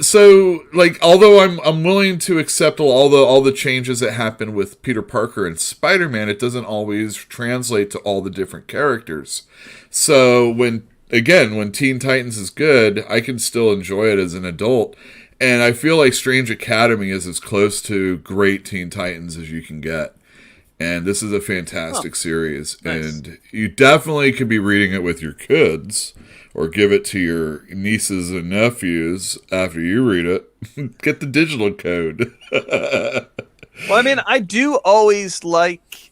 so like although I'm willing to accept all the changes that happen with Peter Parker and Spider-Man, it doesn't always translate to all the different characters. So when Teen Titans is good, I can still enjoy it as an adult. And I feel like Strange Academy is as close to great Teen Titans as you can get. And this is a fantastic series. Nice. And you definitely could be reading it with your kids or give it to your nieces and nephews after you read it. Get the digital code. Well, I mean, I do always like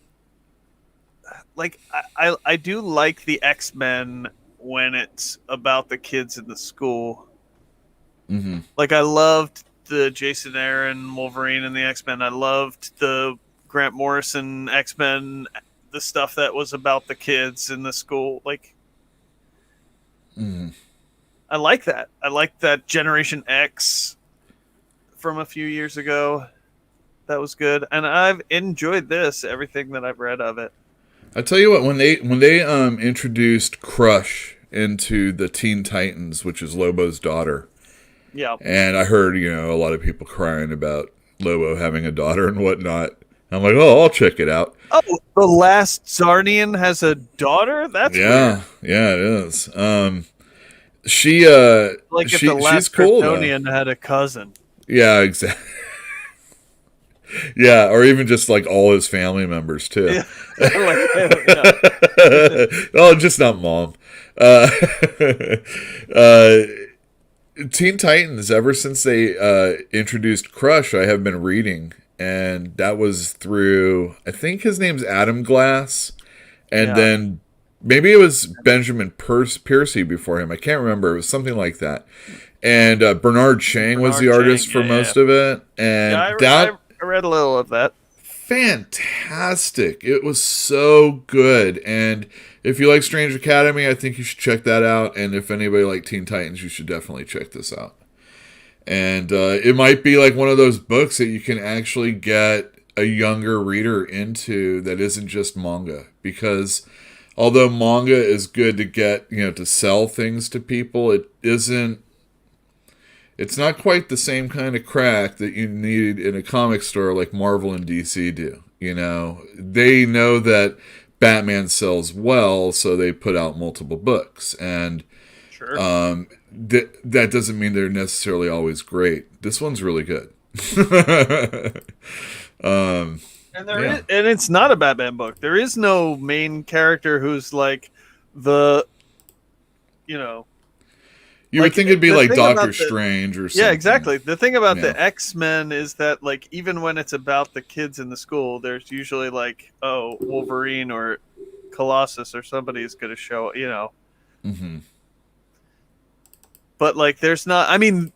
I do like the X-Men when it's about the kids in the school. Mm-hmm. Like, I loved the Jason Aaron Wolverine and the X-Men. I loved the Grant Morrison X-Men, the stuff that was about the kids in the school. Like, I like that. I like that Generation X from a few years ago. That was good, and I've enjoyed this. Everything that I've read of it. I tell you what, when they introduced Crush into the Teen Titans, which is Lobo's daughter, Yeah, and I heard a lot of people crying about Lobo having a daughter and whatnot. I'm like, oh, I'll check it out. Oh, the last Zarnian has a daughter? That's weird. Yeah, it is. She Like if she, the last she's cool though. Kryptonian had a cousin. Yeah, exactly. Yeah, or even just like all his family members too. Yeah. Oh, just not mom. Teen Titans, ever since they introduced Crush, I have been reading, and that was through, I think his name's Adam Glass, and then maybe it was Benjamin Piercy before him. I can't remember. It was something like that. And Bernard Chang was the artist for most of it. And I read a little of that. Fantastic. It was so good. And if you like Strange Academy, I think you should check that out. And if anybody liked Teen Titans, you should definitely check this out. And it might be like one of those books that you can actually get a younger reader into that isn't just manga. Because although manga is good to get, to sell things to people, it's not quite the same kind of crack that you need in a comic store like Marvel and DC do. They know that Batman sells well, so they put out multiple books. And that doesn't mean they're necessarily always great. This one's really good. And it's not a Batman book. There is no main character who's like the, You would think it'd be like Doctor Strange or something. Yeah, exactly. The thing about the X-Men is that, like, even when it's about the kids in the school, there's usually like, Wolverine or Colossus or somebody's going to show, Mm-hmm. But like, there's not. I mean,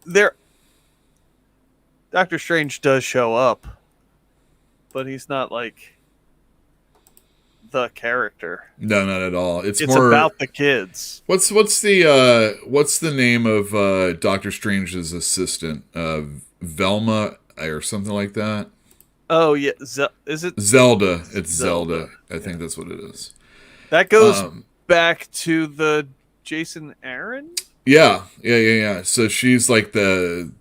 Doctor Strange does show up, but he's not like the character. No, not at all. It's more about the kids. What's the name of Doctor Strange's assistant? Velma or something like that? Oh yeah, is it Zelda? It's Zelda. I think that's what it is. That goes back to the Jason Aaron. Yeah. So she's like in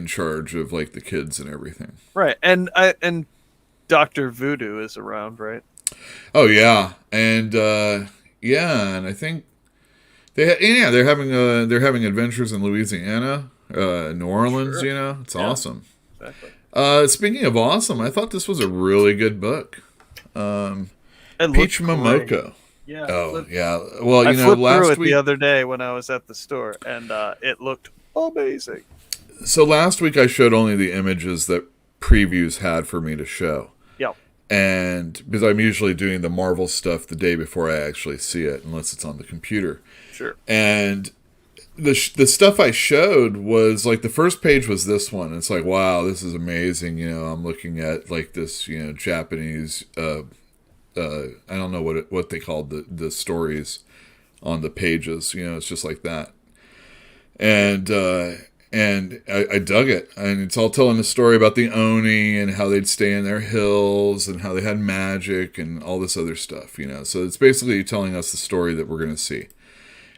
charge of like the kids and everything. Right, and Dr. Voodoo is around, right? Oh yeah, and and I think they're having adventures in Louisiana, New Orleans. Sure. It's awesome. Exactly. Speaking of awesome, I thought this was a really good book. Peach Momoko. Yeah. Oh yeah. Well, I flipped last through it week the other day when I was at the store, and it looked amazing. So last week I showed only the images that previews had for me to show. Yeah. And because I'm usually doing the Marvel stuff the day before I actually see it, unless it's on the computer. Sure. And the stuff I showed was like the first page was this one. It's like, wow, this is amazing. I'm looking at like this, Japanese. I don't know what they called the stories on the pages. It's just like that. And I dug it. And it's all telling a story about the Oni and how they'd stay in their hills and how they had magic and all this other stuff, So it's basically telling us the story that we're going to see.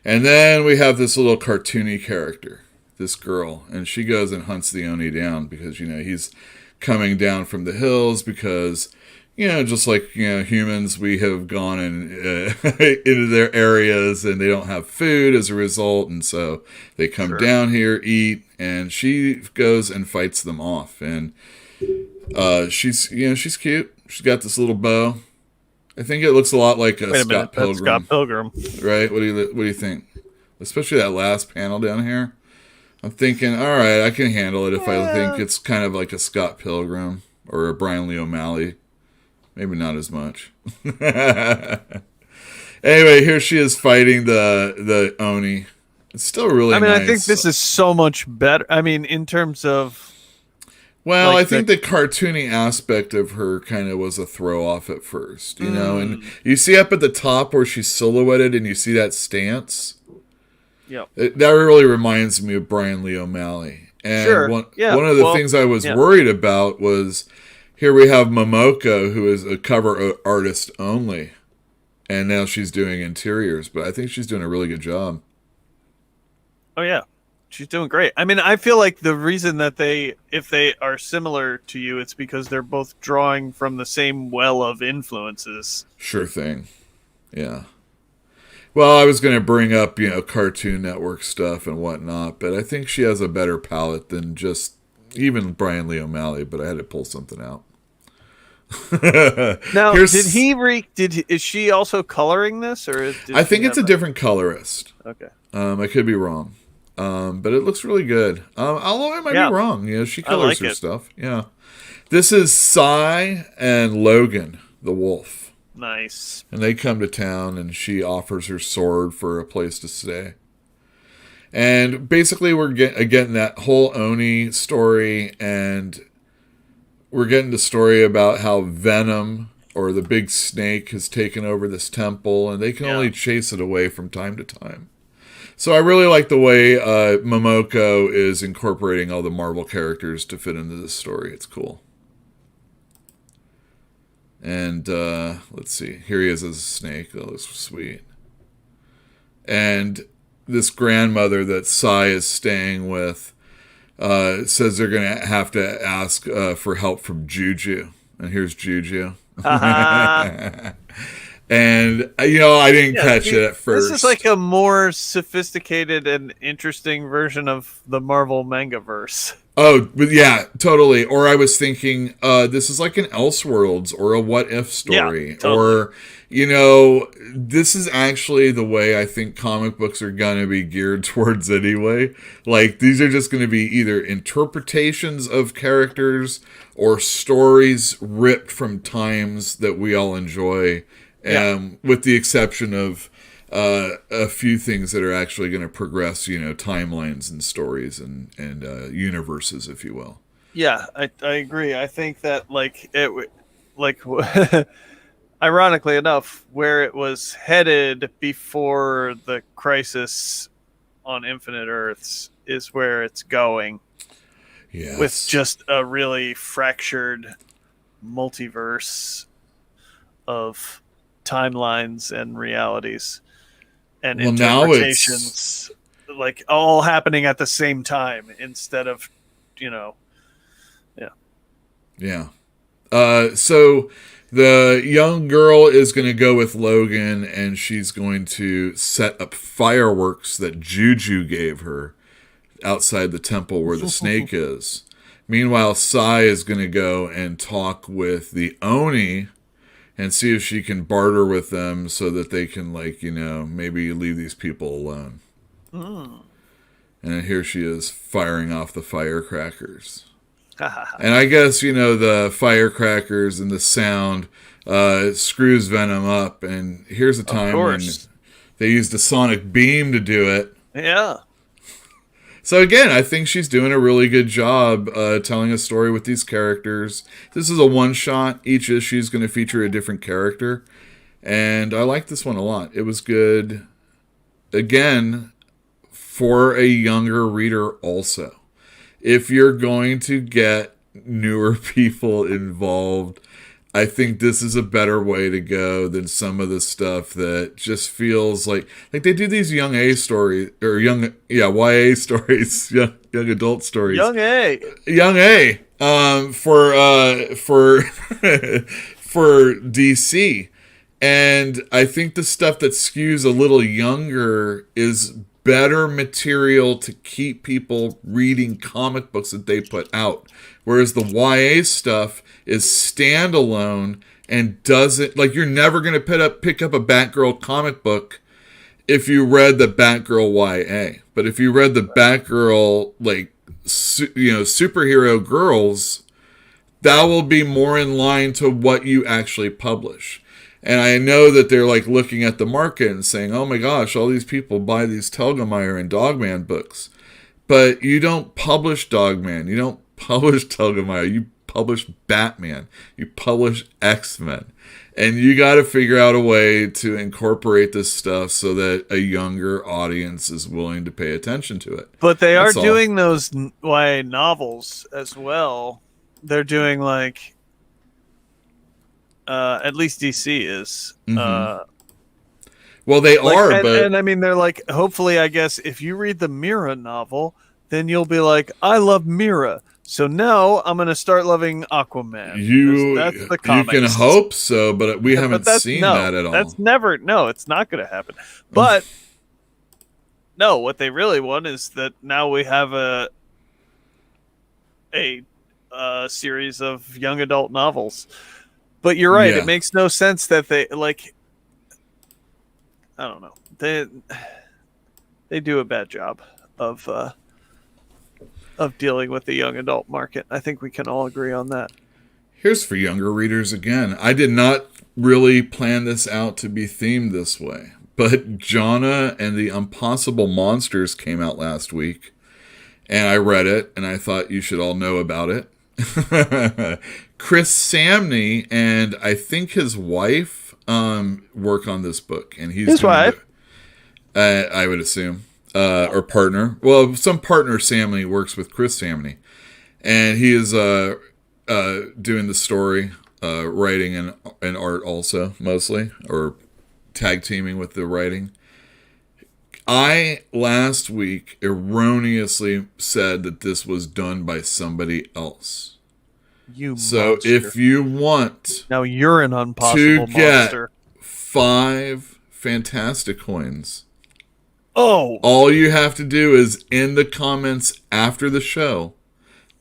And then we have this little cartoony character, this girl, and she goes and hunts the Oni down because, he's coming down from the hills because, just like, humans, we have gone into their areas and they don't have food as a result. And so they come down here, eat, and she goes and fights them off. And she's cute. She's got this little bow. I think it looks a lot like Scott Pilgrim. That's Scott Pilgrim. Right? What do you think? Especially that last panel down here. I'm thinking, all right, I can handle it if I think it's kind of like a Scott Pilgrim or a Brian Lee O'Malley. Maybe not as much. And Anyway, here she is fighting the Oni. It's still really nice. I think this is so much better. I mean, in terms of... Well, I think the cartoony aspect of her kind of was a throw off at first, you know? And you see up at the top where she's silhouetted and you see that stance? Yep. That really reminds me of Brian Lee O'Malley. And sure. one of the things I was worried about was here we have Momoko, who is a cover artist only. And now she's doing interiors, but I think she's doing a really good job. Oh, yeah. She's doing great. I mean, I feel like the reason that if they are similar to you, it's because they're both drawing from the same well of influences. Sure thing. Yeah. Well, I was going to bring up, Cartoon Network stuff and whatnot, but I think she has a better palette than just even Brian Lee O'Malley, but I had to pull something out. Now, is she also coloring this, or I think it's a different colorist. Okay. I could be wrong. But it looks really good. Although I might be wrong. She colors her stuff. Yeah. This is Sai and Logan, the wolf. Nice. And they come to town, and she offers her sword for a place to stay. And basically, we're getting that whole Oni story, and we're getting the story about how Venom, or the big snake, has taken over this temple, and they can only chase it away from time to time. So I really like the way Momoko is incorporating all the Marvel characters to fit into this story. It's cool. And let's see. Here he is as a snake. That looks sweet. And this grandmother that Sai is staying with says they're going to have to ask for help from Juju. And here's Juju. And, I didn't catch it at first. This is like a more sophisticated and interesting version of the Marvel manga-verse. Oh, but yeah, totally. Or I was thinking, this is like an Elseworlds or a What If story. Yeah, totally. Or, this is actually the way I think comic books are going to be geared towards anyway. Like, these are just going to be either interpretations of characters or stories ripped from times that we all enjoy. With the exception of a few things that are actually going to progress, timelines and stories and universes, if you will. Yeah, I agree. I think that ironically enough, where it was headed before the Crisis on Infinite Earths is where it's going. Yes. With just a really fractured multiverse of timelines and realities and interpretations, like all happening at the same time instead of, so the young girl is going to go with Logan, and she's going to set up fireworks that Juju gave her outside the temple where the snake is. Meanwhile, Sai is going to go and talk with the Oni and see if she can barter with them so that they can, maybe leave these people alone. And here she is firing off the firecrackers. And I guess, the firecrackers and the sound screws Venom up. And here's a time when they used a sonic beam to do it. Yeah. So again, I think she's doing a really good job telling a story with these characters. This is a one-shot. Each issue is going to feature a different character. And I like this one a lot. It was good, again, for a younger reader also. If you're going to get newer people involved, I think this is a better way to go than some of the stuff that just feels like they do these young A stories or YA stories, young adult stories. Young A for DC. And I think the stuff that skews a little younger is better material to keep people reading comic books that they put out. Whereas the YA stuff is standalone and doesn't, you're never going to pick up a Batgirl comic book if you read the Batgirl YA. But if you read the Batgirl, superhero girls, that will be more in line to what you actually publish. And I know that they're like looking at the market and saying, oh my gosh, all these people buy these Telgemeier and Dogman books. But you don't publish Dogman. You don't publish Telgemeier. You publish Batman. You publish X-Men. And you got to figure out a way to incorporate this stuff so that a younger audience is willing to pay attention to it. But they are doing those YA novels as well. They're doing like, at least DC is. Well, they are, and I mean, they're like, hopefully, I guess, if you read the Mira novel, then you'll be like, I love Mira. So now I'm going to start loving Aquaman. That's the comics. You can hope so, but we haven't seen that at all. That's never, no, it's not going to happen. But no, what they really want is that now we have a series of young adult novels. But you're right. Yeah. It makes no sense that they like, I don't know. They do a bad job of dealing with the young adult market. I think we can all agree on that. Here's for younger readers again. I did not really plan this out to be themed this way, but Jhana and the Impossible Monsters came out last week, and I read it, and I thought you should all know about it. Chris Samney and I think his wife work on this book, and he's his wife. I would assume. Or partner. Well, some partner Samney works with Chris Samney. And he is doing the story, writing and art also, mostly. Or tag teaming with the writing. I, last week, erroneously said that this was done by somebody else. So monster. If you want... Now you're an impossible monster. Get 5 Fantastic coins... Oh! All you have to do is, in the comments after the show,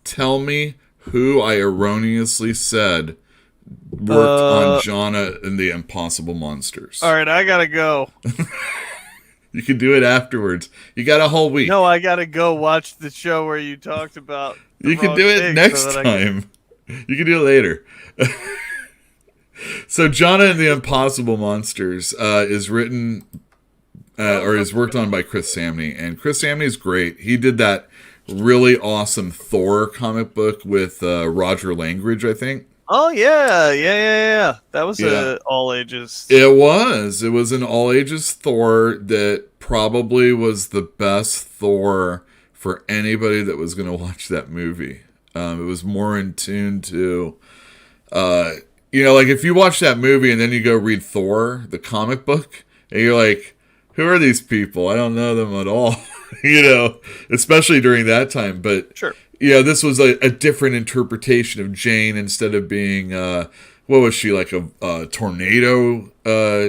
tell me who I erroneously said worked on Jhana and the Impossible Monsters. All right, I gotta go. You can do it afterwards. You got a whole week. No, I gotta go watch the show where you talked about You can do it next time. You can do it later. So Jhana and the Impossible Monsters is written... or is worked on by Chris Samney, and Chris Samney is great. He did that really awesome Thor comic book with Roger Langridge, I think. Oh yeah. That was all ages. It was an all ages Thor that probably was the best Thor for anybody that was going to watch that movie. It was more in tune to, like if you watch that movie and then you go read Thor, the comic book, and you're like, who are these people? I don't know them at all, especially during that time. But sure. This was a different interpretation of Jane instead of being, what was she, like a tornado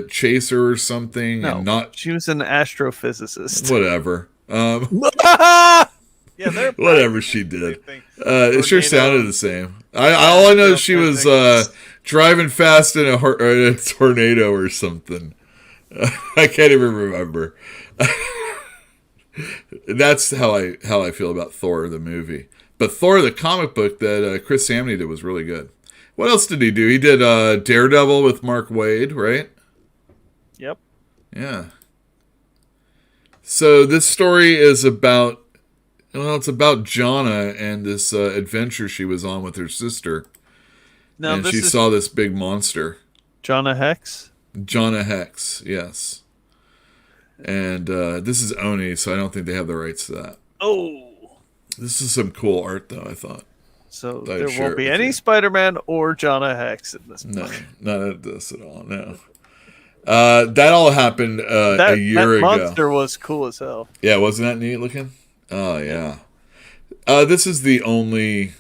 chaser or something? No, and she was an astrophysicist. Whatever. Yeah, they're whatever she did. It sure sounded the same. All I know is she was driving fast in a tornado or something. I can't even remember. That's how I feel about Thor the movie. But Thor the comic book that Chris Samney did was really good. What else did he do? He did Daredevil with Mark Waid, right? Yep. Yeah. So this story is about Jhana and this adventure she was on with her sister. Now, and she saw this big monster. Jhana Hex? Jhana Hex, yes. And this is Oni, so I don't think they have the rights to that. Oh. This is some cool art, though, I thought. So there won't be any Spider-Man or Jhana Hex in this book. No, not at this at all, no. That all happened a year ago. That monster was cool as hell. Yeah, wasn't that neat looking? Oh, yeah. This is the only...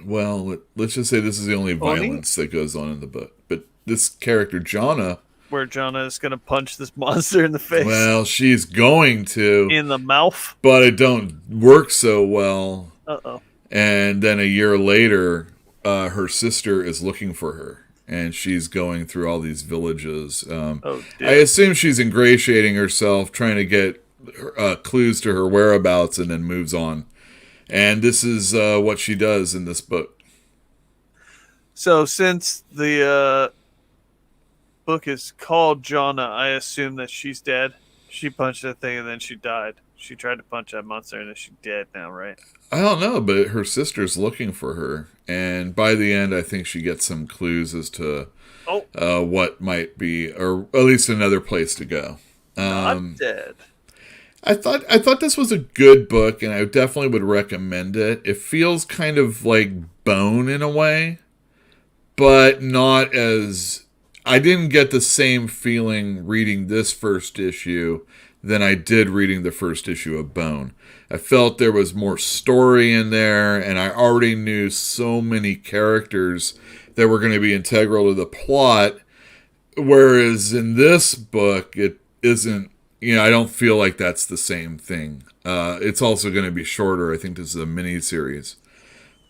Well, let's just say this is the only violence that goes on in the book. But this character, Jhana... Where Jhana is going to punch this monster in the face. Well, she's going to. In the mouth. But it don't work so well. Uh-oh. And then a year later, her sister is looking for her. And she's going through all these villages. I assume she's ingratiating herself, trying to get clues to her whereabouts, and then moves on. And this is what she does in this book. So since the book is called Jhana, I assume that she's dead. She punched that thing and then she died. She tried to punch that monster and then she's dead now, right? I don't know, but her sister's looking for her, and by the end, I think she gets some clues as to what might be, or at least another place to go. Not dead. I thought this was a good book, and I definitely would recommend it. It feels kind of like Bone in a way, but not as... I didn't get the same feeling reading this first issue than I did reading the first issue of Bone. I felt there was more story in there, and I already knew so many characters that were going to be integral to the plot, whereas in this book, it isn't, I don't feel like that's the same thing. It's also going to be shorter. I think this is a mini-series.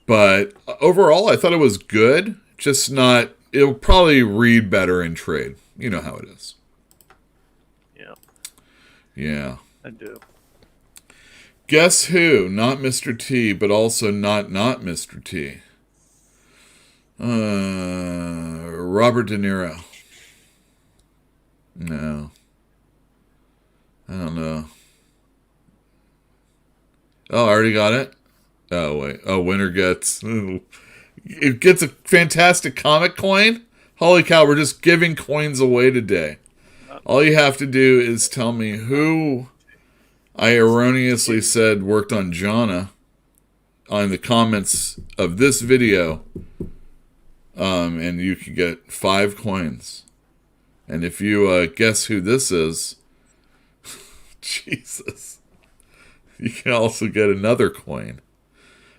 But overall, I thought it was good, just not... It'll probably read better in trade. You know how it is. Yeah. Yeah. I do. Guess who? Not Mr. T, but also not Mr. T. Robert De Niro. No. I don't know. Oh, I already got it? Oh, wait. Oh, winner gets... It gets a fantastic comic coin? Holy cow, we're just giving coins away today. All you have to do is tell me who I erroneously said worked on Jhana on the comments of this video. And you can get 5 coins. And if you guess who this is, Jesus, you can also get another coin.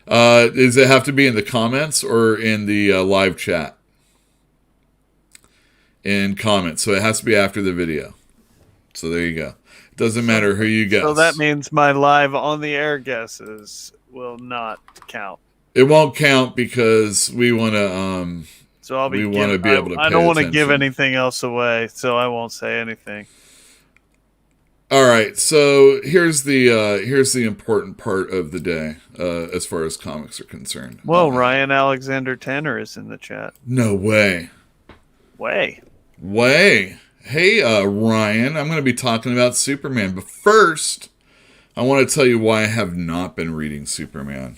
Does it have to be in the comments or in the live chat? In comments. So it has to be after the video. So there you go. It doesn't matter who you guess. So that means my live on the air guesses will not count. It won't count because we want to. So I'll be. We want to be able to. I don't want to give anything else away, so I won't say anything. All right, so here's the important part of the day as far as comics are concerned. Well, Ryan Alexander Tanner is in the chat. No way. Hey, Ryan, I'm going to be talking about Superman, but first, I want to tell you why I have not been reading Superman.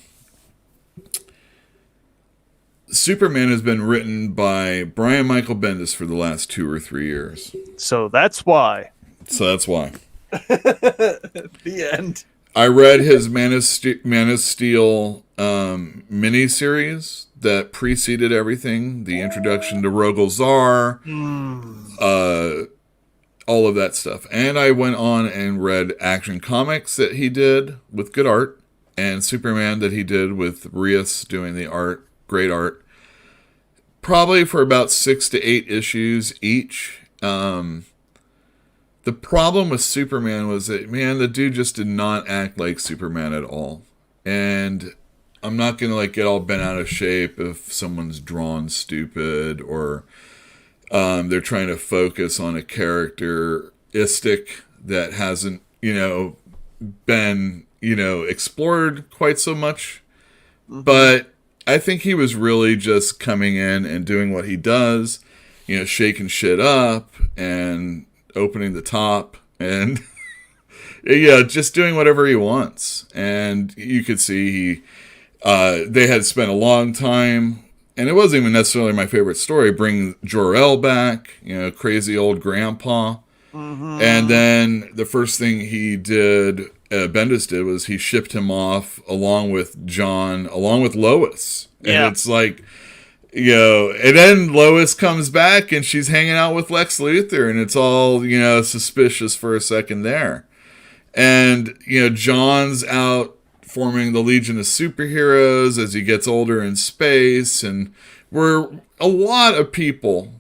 Superman has been written by Brian Michael Bendis for the last 2 or 3 years. So that's why. The end. I read his Man of Steel miniseries that preceded everything. The introduction to Rogol Zar, all of that stuff. And I went on and read Action Comics that he did with good art, and Superman that he did with Rios doing the art, great art. Probably for about 6 to 8 issues each. The problem with Superman was that, man, the dude just did not act like Superman at all. And I'm not going to get all bent out of shape if someone's drawn stupid or they're trying to focus on a characteristic that hasn't, been, explored quite so much. Mm-hmm. But I think he was really just coming in and doing what he does, shaking shit up and opening the top and just doing whatever he wants. And you could see they had spent a long time, and it wasn't even necessarily my favorite story, bring Jor-El back, crazy old grandpa. Mm-hmm. And then the first thing he did, Bendis did, was he shipped him off along with Lois. And it's like, and then Lois comes back and she's hanging out with Lex Luthor, and it's all, suspicious for a second there. And, John's out forming the Legion of Superheroes as he gets older in space, and we're a lot of people.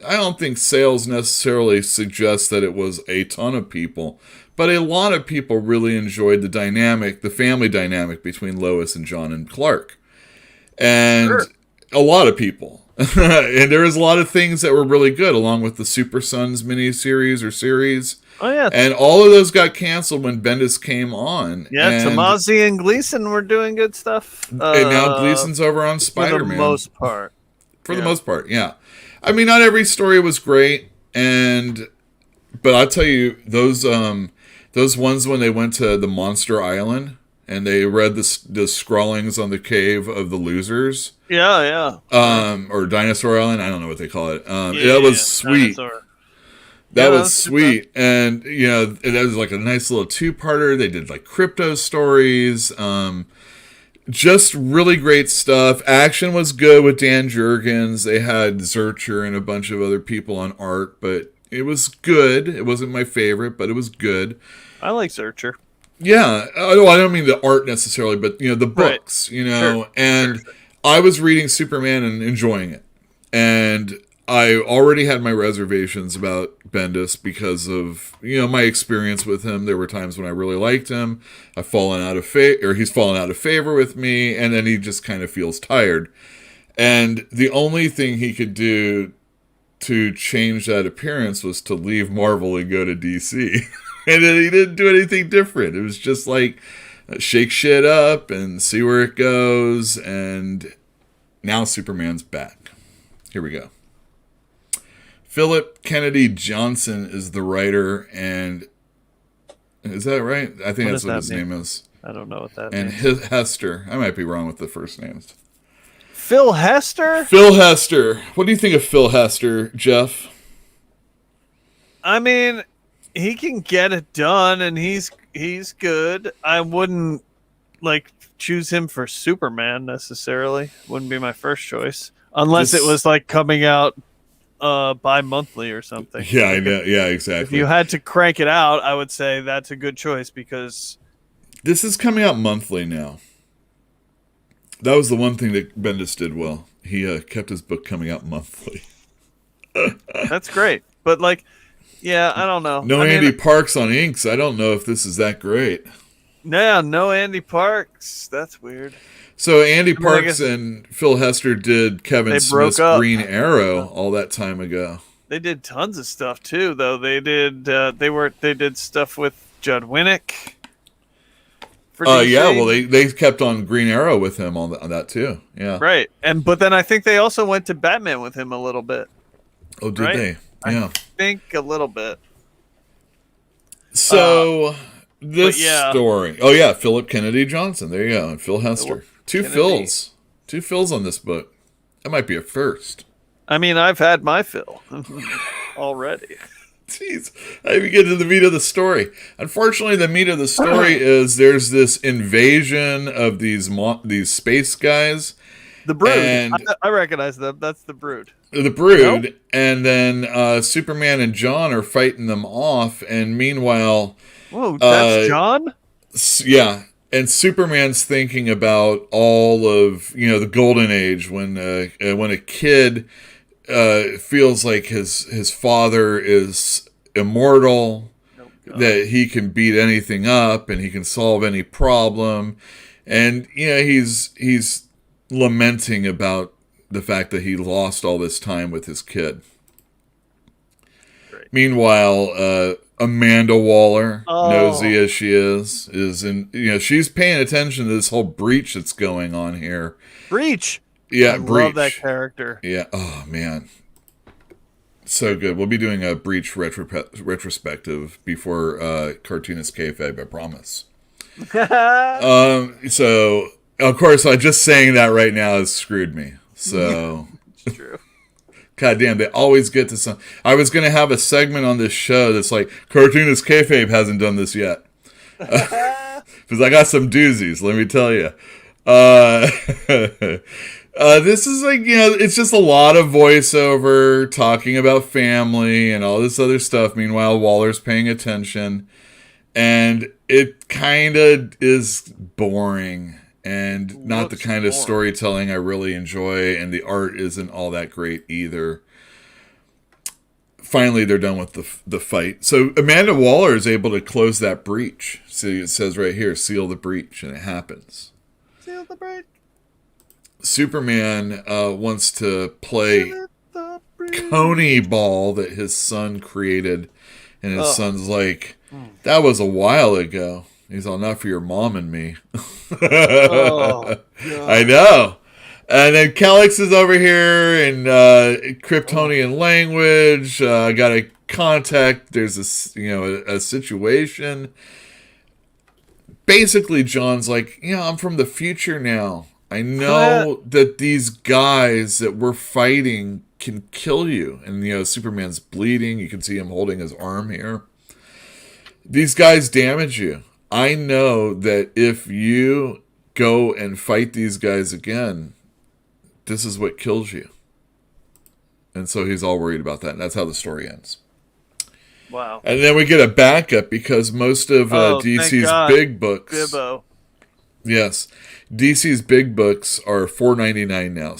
I don't think sales necessarily suggests that it was a ton of people, but a lot of people really enjoyed the family dynamic between Lois and John and Clark. And sure. A lot of people. And there was a lot of things that were really good, along with the Super Sons miniseries or series. Oh, yeah. And all of those got canceled when Bendis came on. Yeah, Tomasi and Gleason were doing good stuff. And now Gleason's over on Spider-Man. For the most part. For the most part, yeah. I mean, not every story was great. But I'll tell you, those ones when they went to the Monster Island and they read the scrawlings on the cave of the losers. Yeah. Or Dinosaur Island. I don't know what they call it. That was sweet. Dinosaur. That was sweet. And, that was like a nice little two-parter. They did like crypto stories. Just really great stuff. Action was good with Dan Jurgens. They had Zurcher and a bunch of other people on art, but it was good. It wasn't my favorite, but it was good. I like Zurcher. Yeah. I don't mean the art necessarily, but, the books, Sure. and I was reading Superman and enjoying it. And I already had my reservations about Bendis because of, my experience with him. There were times when I really liked him. He's fallen out of favor with me, and then he just kind of feels tired. And the only thing he could do to change that appearance was to leave Marvel and go to DC. And then he didn't do anything different. It was just like shake shit up and see where it goes. And now Superman's back. Here we go. Philip Kennedy Johnson is the writer, and is that right? I think that's what his name is. I don't know what that means. And Hester. I might be wrong with the first names. Phil Hester? Phil Hester. What do you think of Phil Hester, Jeff? I mean, he can get it done, and he's good. I wouldn't choose him for Superman necessarily. Wouldn't be my first choice, unless it was coming out bi-monthly or something. Yeah, I know. Yeah, exactly. If you had to crank it out, I would say that's a good choice because this is coming out monthly now. That was the one thing that Bendis did well. He kept his book coming out monthly. That's great. But I don't know. No Andy Parks on inks. I don't know if this is that great. Yeah, no Andy Parks. That's weird. So Andy Parks and Phil Hester did Kevin Smith's Green Arrow all that time ago. They did tons of stuff too, though. They did they did stuff with Judd Winnick. Yeah, well they kept on Green Arrow with him on that too. Yeah. Right. But then I think they also went to Batman with him a little bit. Oh, did they? Yeah. I think a little bit. So this story. Oh yeah, Philip Kennedy Johnson. There you go. And Phil Hester. Two Phils on this book. That might be a first. I mean, I've had my fill already. Jeez, I even get to the meat of the story. Unfortunately, the meat of the story is there's this invasion of these space guys. The Brood. And I recognize them. That's the Brood. The Brood. Nope. And then Superman and John are fighting them off. And meanwhile... Whoa, that's John? Yeah. And Superman's thinking about all of, the golden age when a kid feels like his father is immortal, that he can beat anything up and he can solve any problem. And, he's lamenting about the fact that he lost all this time with his kid. Great. Meanwhile, Amanda Waller, nosy as she is in, she's paying attention to this whole breach that's going on here. Breach? Yeah, I Breach. love that character. Yeah, oh man. So good. We'll be doing a Breach retrospective before Cartoonist Kayfabe, I promise. So, of course, just saying that right now has screwed me. So, it's true. God damn, they always get to some... I was going to have a segment on this show that's like, Cartoonist Kayfabe hasn't done this yet. Because I got some doozies, let me tell you. This is it's just a lot of voiceover, talking about family and all this other stuff. Meanwhile, Waller's paying attention. And it kind of is boring. And not the kind of storytelling I really enjoy, and the art isn't all that great either. Finally, they're done with the fight. So Amanda Waller is able to close that breach. See, it says right here, seal the breach, and it happens. Seal the breach. Superman wants to play Coney ball that his son created, and his son's like, that was a while ago. He's all, not for your mom and me. Oh, I know. And then Calyx is over here in Kryptonian language. I got a contact. There's a situation. Basically, John's like, I'm from the future now. I know that these guys that we're fighting can kill you. And, Superman's bleeding. You can see him holding his arm here. These guys damage you. I know that if you go and fight these guys again, this is what kills you. And so he's all worried about that. And that's how the story ends. Wow. And then we get a backup because most of DC's big books... Bibbo. Yes. DC's big books are $4.99 now.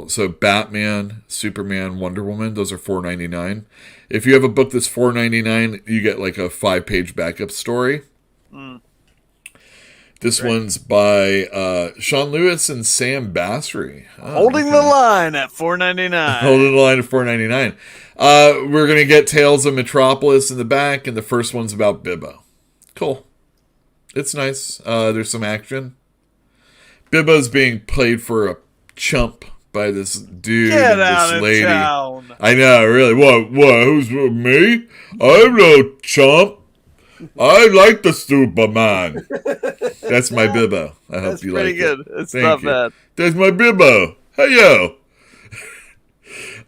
So Batman, Superman, Wonder Woman, those are $4.99. If you have a book that's $4.99, you get like a 5-page backup story. This one's by Sean Lewis and Sam Basri. Holding the line at $4.99. Holding the line at $4.99. We're going to get Tales of Metropolis in the back, and the first one's about Bibbo. Cool. It's nice. There's some action. Bibbo's being played for a chump by this dude and this lady. Town. I know, really. What? Who's me? I'm no chump. I like the Superman. That's my Bibbo. I hope you like it. That's pretty good. It's not bad. There's my Bibbo. Hey, yo.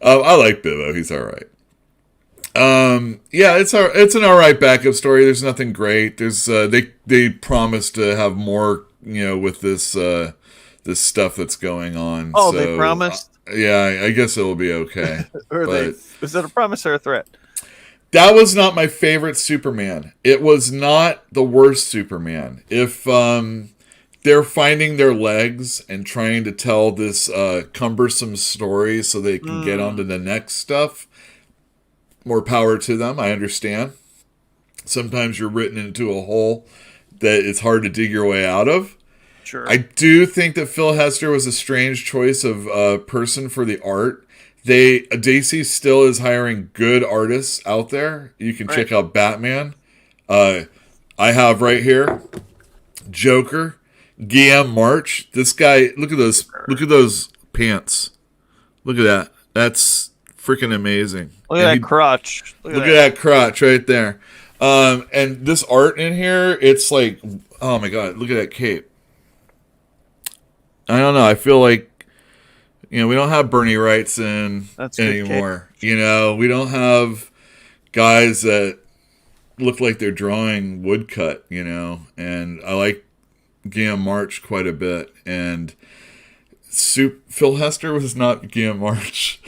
I like Bibbo. He's all right. It's an all right backup story. There's nothing great. There's they promised to have more, with this this stuff that's going on. Oh, so, they promised? I guess it'll be okay. Is it a promise or a threat? That was not my favorite Superman. It was not the worst Superman. If they're finding their legs and trying to tell this cumbersome story so they can get on to the next stuff, more power to them. I understand. Sometimes you're written into a hole that it's hard to dig your way out of. Sure. I do think that Phil Hester was a strange choice of person for the art. DC still is hiring good artists out there. You can check out Batman. I have right here Joker, Guillaume March. This guy, look at those pants. Look at that. That's freaking amazing. Look at that crotch. Look at that crotch right there. And this art in here, it's like, oh my god, look at that cape. I don't know. I feel like, we don't have Bernie Wrightson anymore. We don't have guys that look like they're drawing woodcut, and I like Guillaume March quite a bit. And Phil Hester was not Guillaume March.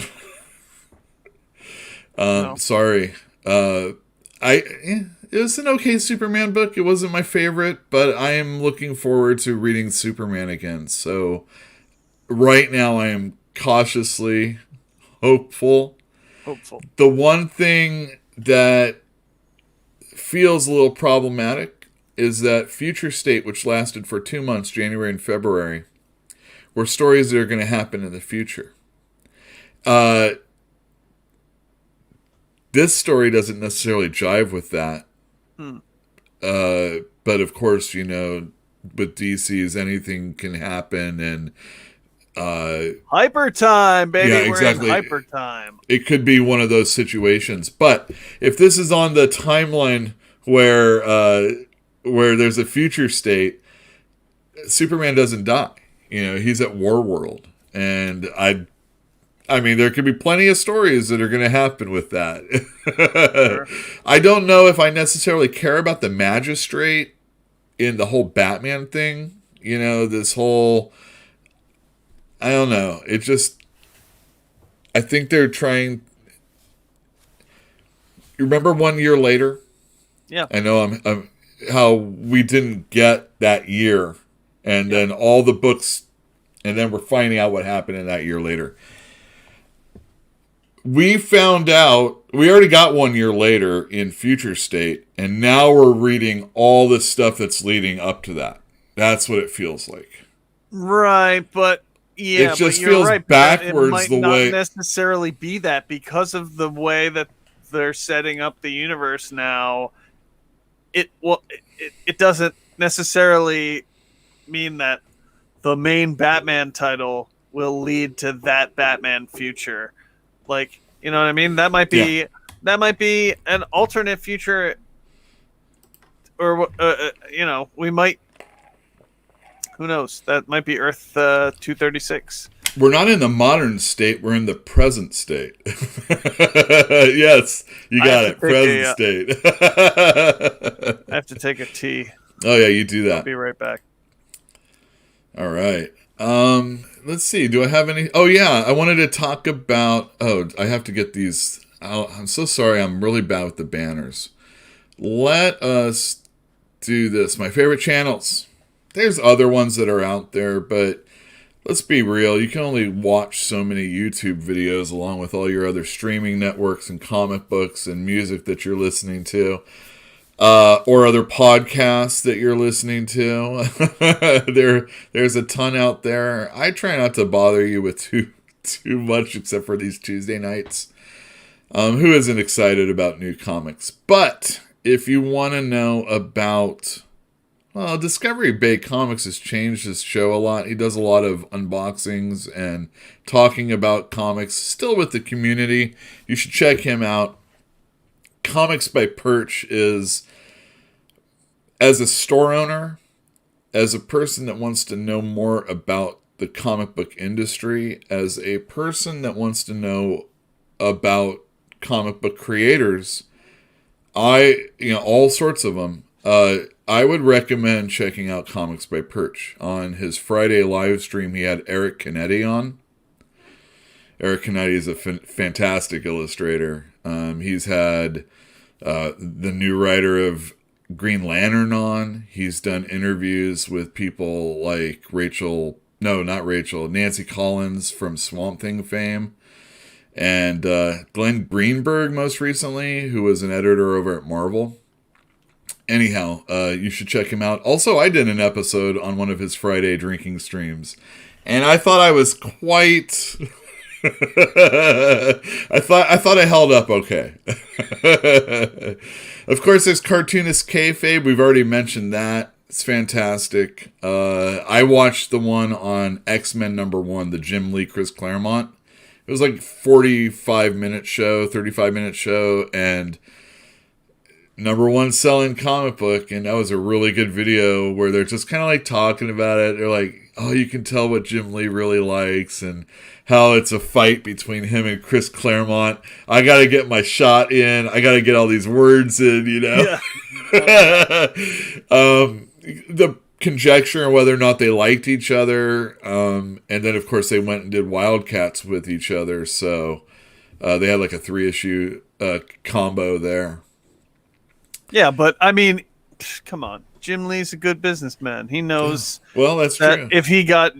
No. Sorry. It was an okay Superman book. It wasn't my favorite, but I am looking forward to reading Superman again. So right now I am cautiously hopeful. The one thing that feels a little problematic is that Future State, which lasted for 2 months, January and February, were stories that are going to happen in the future. This story doesn't necessarily jive with that. But of course, with DC's anything can happen, and hyper time, baby. Yeah, exactly. We're in hyper time. It could be one of those situations. But if this is on the timeline where there's a future state, Superman doesn't die. He's at War World, and I mean, there could be plenty of stories that are going to happen with that. Sure. I don't know if I necessarily care about the magistrate in the whole Batman thing. This whole... I don't know. It just... I think they're trying... You remember 1 year later? Yeah. I know how we didn't get that year. And then all the books... And then we're finding out what happened in that year later. We found out, we already got 1 year later in Future State, and now we're reading all the stuff that's leading up to that. That's what it feels like. Right, but it just feels backwards it might not necessarily be that because of the way that they're setting up the universe now. It doesn't necessarily mean that the main Batman title will lead to that Batman future. Like, you know what I mean? That might be an alternate future, or we might. Who knows? That might be Earth 236. We're not in the modern state. We're in the present state. Yes, you got it. Present state. I have to take a tea. Oh, yeah, you do that. I'll be right back. All right. Let's see. Do I have any? Oh, yeah. I wanted to talk about... Oh, I have to get these... I'm so sorry. I'm really bad with the banners. Let us do this. My favorite channels. There's other ones that are out there, but let's be real. You can only watch so many YouTube videos along with all your other streaming networks and comic books and music that you're listening to, or other podcasts that you're listening to. There's a ton out there. I try not to bother you with too much except for these Tuesday nights. Who isn't excited about new comics? But if you want to know about... Well, Discovery Bay Comics has changed his show a lot. He does a lot of unboxings and talking about comics, still with the community. You should check him out. Comics by Perch is, as a store owner, as a person that wants to know more about the comic book industry, as a person that wants to know about comic book creators, all sorts of them, I would recommend checking out Comics by Perch. On his Friday live stream, he had Eric Canetti on. Eric Canetti is a fantastic illustrator. He's had the new writer of Green Lantern on. He's done interviews with people like Nancy Collins from Swamp Thing fame. And Glenn Greenberg most recently, who was an editor over at Marvel. Anyhow, you should check him out. Also, I did an episode on one of his Friday drinking streams, and I thought I was quite... I thought I held up okay. Of course, there's Cartoonist Kayfabe. We've already mentioned that. It's fantastic. I watched the one on X-Men #1, the Jim Lee, Chris Claremont. It was like 45-minute show, 35-minute show, and... #1 selling comic book, and that was a really good video where they're just kind of like talking about it. They're like, oh, you can tell what Jim Lee really likes and how it's a fight between him and Chris Claremont. I got to get my shot in. I got to get all these words in, Yeah. The conjecture on whether or not they liked each other. And then, of course, they went and did Wildcats with each other. So they had like a 3-issue combo there. Yeah, but I mean, come on. Jim Lee's a good businessman. He knows that's true. If he got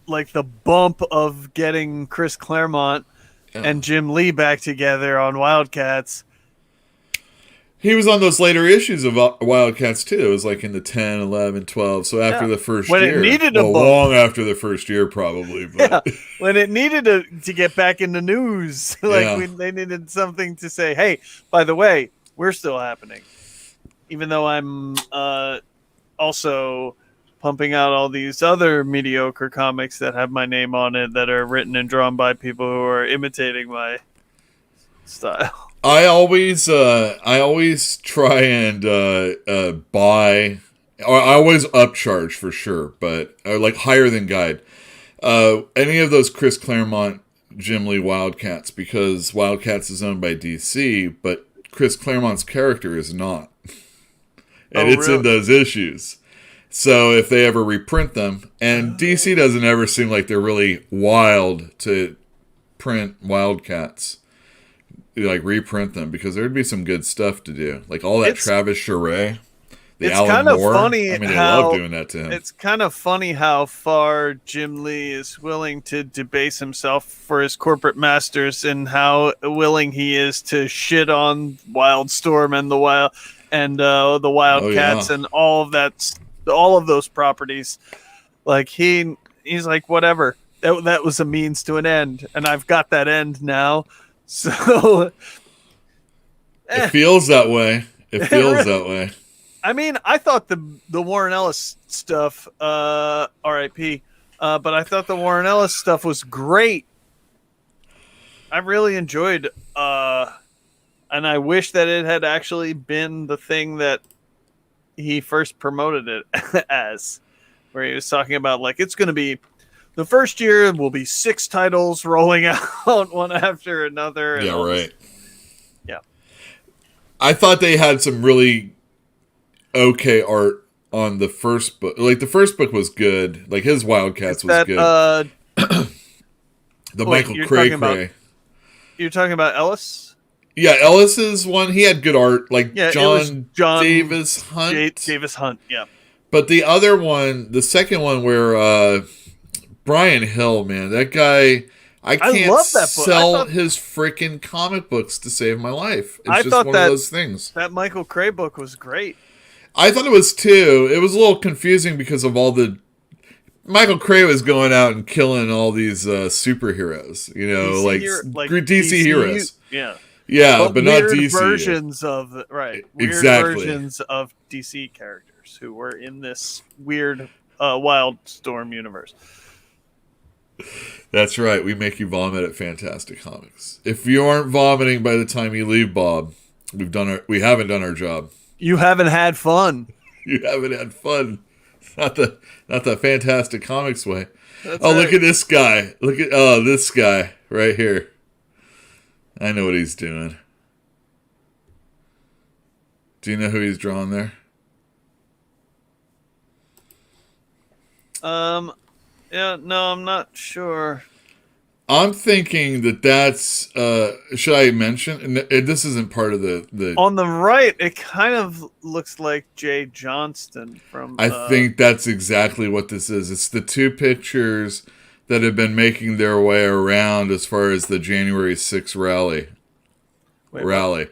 like the bump of getting Chris Claremont and Jim Lee back together on Wildcats. He was on those later issues of Wildcats too. It was like in the 10, 11, 12. So after the first year. It needed a bump. Long after the first year probably. But. Yeah, when it needed to get back in the news. They needed something to say, hey, by the way, we're still happening. Even though I'm also pumping out all these other mediocre comics that have my name on it that are written and drawn by people who are imitating my style. I always try and buy, or I always upcharge for sure, but like higher than guide. Any of those Chris Claremont, Jim Lee Wildcats, because Wildcats is owned by DC, but Chris Claremont's character is not. And it's really in those issues. So if they ever reprint them, and DC doesn't ever seem like they're really wild to print Wildcats, like reprint them, because there'd be some good stuff to do. Like all that Travis Charest, the Alan Moore. Funny, I mean, they love doing that to him. It's kind of funny how far Jim Lee is willing to debase himself for his corporate masters, and how willing he is to shit on Wildstorm and the Wildcats and all of that, all of those properties. Like he's like, whatever. That was a means to an end, and I've got that end now. So it feels that way. It feels that way. I mean, I thought the Warren Ellis stuff, R.I.P. But I thought the Warren Ellis stuff was great. I really enjoyed, and I wish that it had actually been the thing that he first promoted it as, where he was talking about like it's going to be the first year will be 6 titles rolling out one after another. And Yeah, right. Yeah, I thought they had some really okay art on the first book. Like the first book was good. Like his Wildcats was good. The Michael Cray. You're talking about Ellis? Yeah, Ellis's one, he had good art. Like John Davis Hunt. Davis Hunt, yeah. But the other one, the second one where Brian Hill, man, that guy, I can't love that book. sell his freaking comic books to save my life. It's just one of those things. That Michael Cray book was great. I thought it was too. It was a little confusing because of all the... Michael Cray was going out and killing all these superheroes, you know, DC heroes. Yeah, but not DC versions of weird versions of DC characters who were in this weird Wildstorm universe. That's right. We make you vomit at Fantastic Comics. If you aren't vomiting by the time you leave, Bob, we haven't done our job. You haven't had fun. You haven't had fun. Not the Fantastic Comics way. That's right. Look at this guy. This guy right here. I know what he's doing. Do you know who he's drawing there? Yeah, no, I'm not sure. I'm thinking that's should I mention? This isn't part of the on the right, it kind of looks like Jay Johnston from I think that's exactly what this is. It's the 2 pictures that have been making their way around as far as the January 6th rally. What?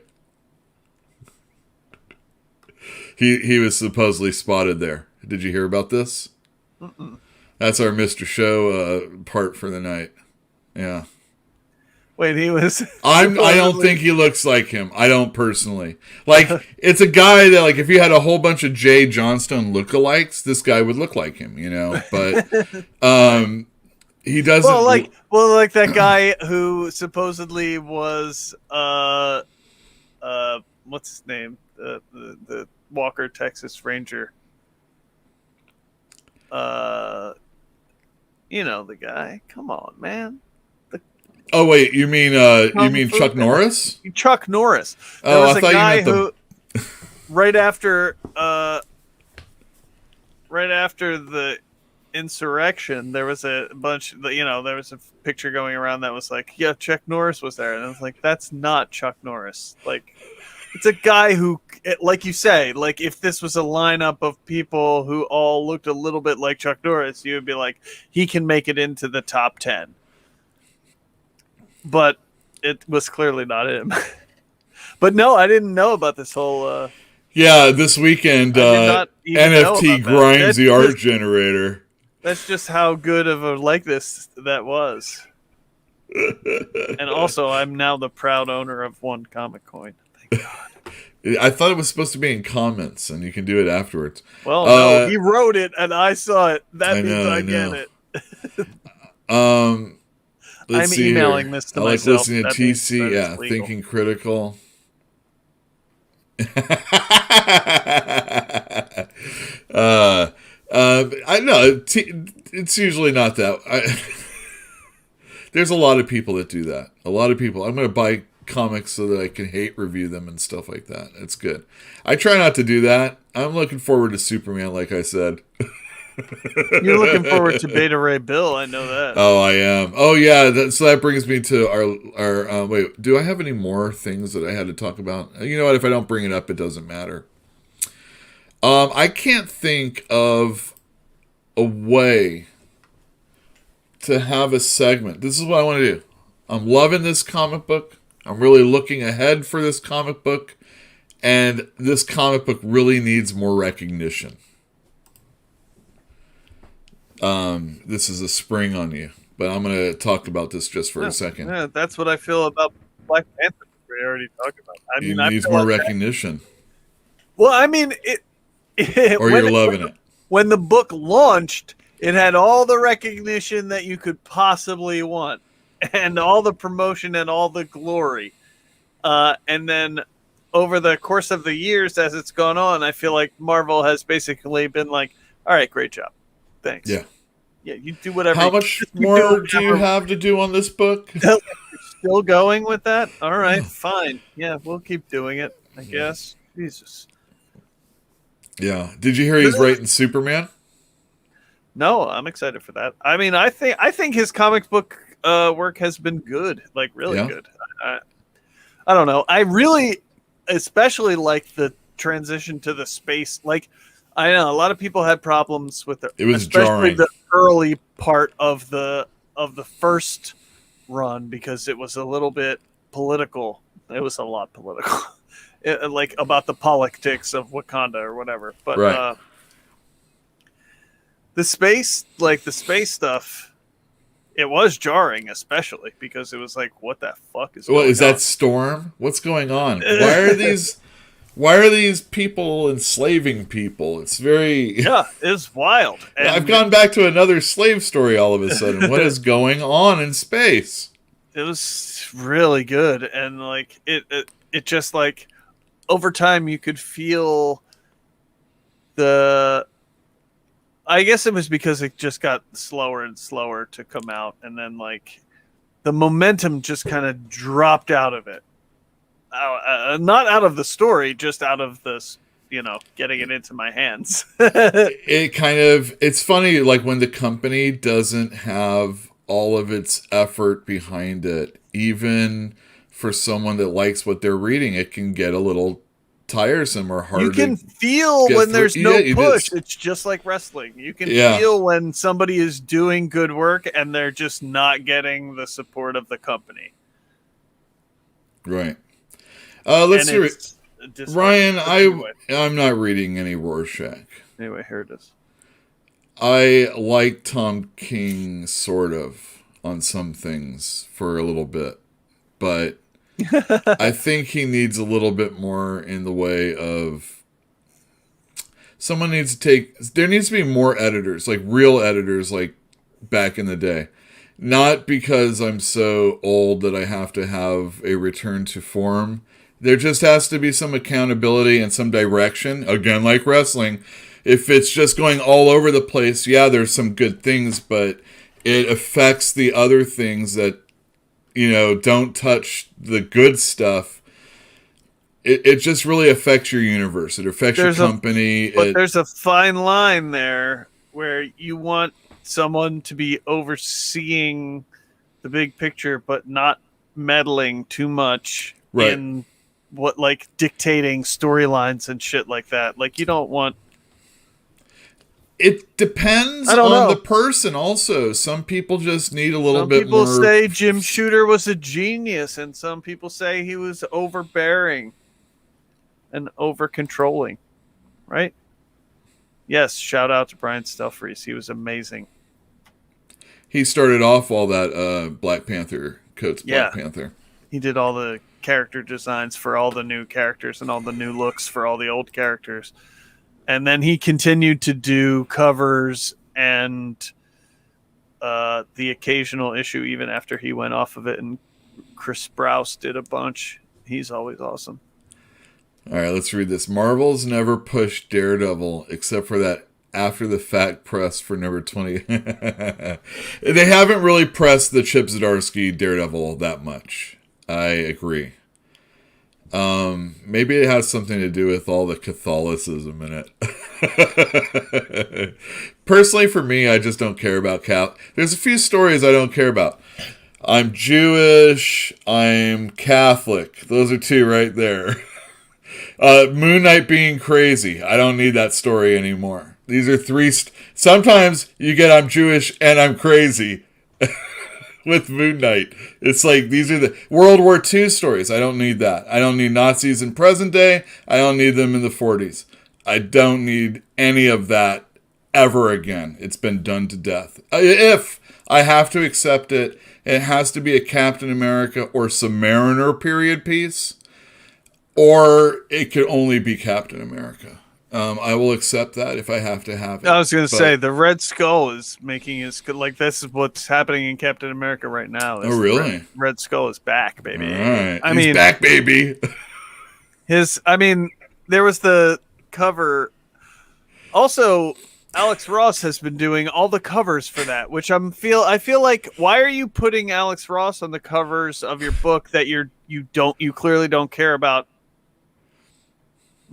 He was supposedly spotted there. Did you hear about this? Mm-mm. That's our Mr. Show part for the night. Yeah. Wait, he was... I don't think he looks like him. I don't personally. Like, it's a guy that, like, if you had a whole bunch of Jay Johnstone lookalikes, this guy would look like him, you know? But he doesn't... Well, like that guy who supposedly was... what's his name? The Walker, Texas Ranger. You know the guy. Come on, man. Oh wait, you mean Chuck Norris? Chuck Norris. There was a guy who right after the insurrection, there was a bunch. There was a picture going around that was like, yeah, Chuck Norris was there, and I was like, that's not Chuck Norris. Like, it's a guy who, like you say, like if this was a lineup of people who all looked a little bit like Chuck Norris, you would be like, he can make it into the top 10. But it was clearly not him. But no, I didn't know about this whole... yeah, this weekend, NFT grinds the art generator. That's just how good of a likeness that was. And also, I'm now the proud owner of one comic coin. Thank God. I thought it was supposed to be in comments, and you can do it afterwards. Well, no, he wrote it, and I saw it. That means I get it. Let's I'm see emailing here. this to I like myself. listening to TC. Yeah, Thinking Critical. I know it's usually not that. There's a lot of people that do that. A lot of people. I'm going to buy comics so that I can hate review them and stuff like that. It's good. I try not to do that. I'm looking forward to Superman, like I said. You're looking forward to Beta Ray Bill, I know that. Oh, I am. Oh, yeah. So that brings me to our wait, do I have any more things that I had to talk about? You know what? If I don't bring it up, it doesn't matter. I can't think of a way to have a segment. This is what I want to do. I'm loving this comic book. I'm really looking ahead for this comic book. And this comic book really needs more recognition. This is a spring on you, but I'm going to talk about this just for a second. Yeah, that's what I feel about Black Panther. We already talked about. It needs more recognition. Well, I mean, Or you're loving it. When the book launched, it had all the recognition that you could possibly want, and all the promotion and all the glory. And then over the course of the years, as it's gone on, I feel like Marvel has basically been like, all right, great job. Thanks. Yeah. Yeah, you do whatever. How much more do you have to do on this book? You're still going with that? All right, fine. Yeah, we'll keep doing it, I guess. Jesus. Yeah. Did you hear he's writing Superman? No, I'm excited for that. I mean, I think his comic book work has been good, like really good. I don't know. I really, especially like the transition to the space. Like, I know a lot of people had problems with it. It was especially jarring. The early part of the first run, because it was a little bit political. It was a lot political, like about the politics of Wakanda or whatever. But right. the space stuff, it was jarring, especially because it was like, what the fuck is going on? Is that Storm? What's going on? Why are these people enslaving people? It's very... Yeah, it's wild. And I've gone back to another slave story all of a sudden. What is going on in space? It was really good. And like it just like over time you could feel I guess it was because it just got slower and slower to come out, and then like the momentum just kind of dropped out of it. Not out of the story, just out of this, getting it into my hands. It's funny, like when the company doesn't have all of its effort behind it, even for someone that likes what they're reading, it can get a little tiresome or hard. You can feel when there's no push. It's just like wrestling. You can feel when somebody is doing good work and they're just not getting the support of the company. Right. Let's see. Ryan, I'm not reading any Rorschach. Anyway, here it is. I like Tom King sort of on some things for a little bit, but I think he needs a little bit more in the way of there needs to be more editors, like real editors, like back in the day. Not because I'm so old that I have to have a return to form. There just has to be some accountability and some direction. Again, like wrestling. If it's just going all over the place, yeah, there's some good things, but it affects the other things that, don't touch the good stuff. It just really affects your universe. It affects your company. But there's a fine line there where you want someone to be overseeing the big picture, but not meddling too much in what, like, dictating storylines and shit like that. Like, you don't want... It depends on the person also. Some people just need a little bit more... Some people say Jim Shooter was a genius, and some people say he was overbearing and over-controlling. Right? Yes, shout out to Brian Stelfreeze. He was amazing. He started off all that Black Panther, Coates Black Panther. He did all the character designs for all the new characters and all the new looks for all the old characters. And then he continued to do covers and the occasional issue even after he went off of it. And Chris Sprouse did a bunch. He's always awesome. All right, let's read this. Marvel's never pushed Daredevil except for that after the fact press for number 20. They haven't really pressed the Chip Zdarsky Daredevil that much. I agree. Maybe it has something to do with all the Catholicism in it. Personally, for me, I just don't care about There's a few stories I don't care about. I'm Jewish. I'm Catholic. Those are two right there. Moon Knight being crazy. I don't need that story anymore. These are three. Sometimes you get I'm Jewish and I'm crazy. With Moon Knight. It's like, these are the World War II stories. I don't need that. I don't need Nazis in present day. I don't need them in the 40s. I don't need any of that ever again. It's been done to death. If I have to accept it, it has to be a Captain America or Submariner period piece. Or it could only be Captain America. I will accept that if I have to have it. I was going to but- say the Red Skull is making his like this is what's happening in Captain America right now. Oh, really? Red Skull is back, baby. All right. I He's mean, back, baby. There was the cover. Also, Alex Ross has been doing all the covers for that, which I feel like, why are you putting Alex Ross on the covers of your book that you clearly don't care about?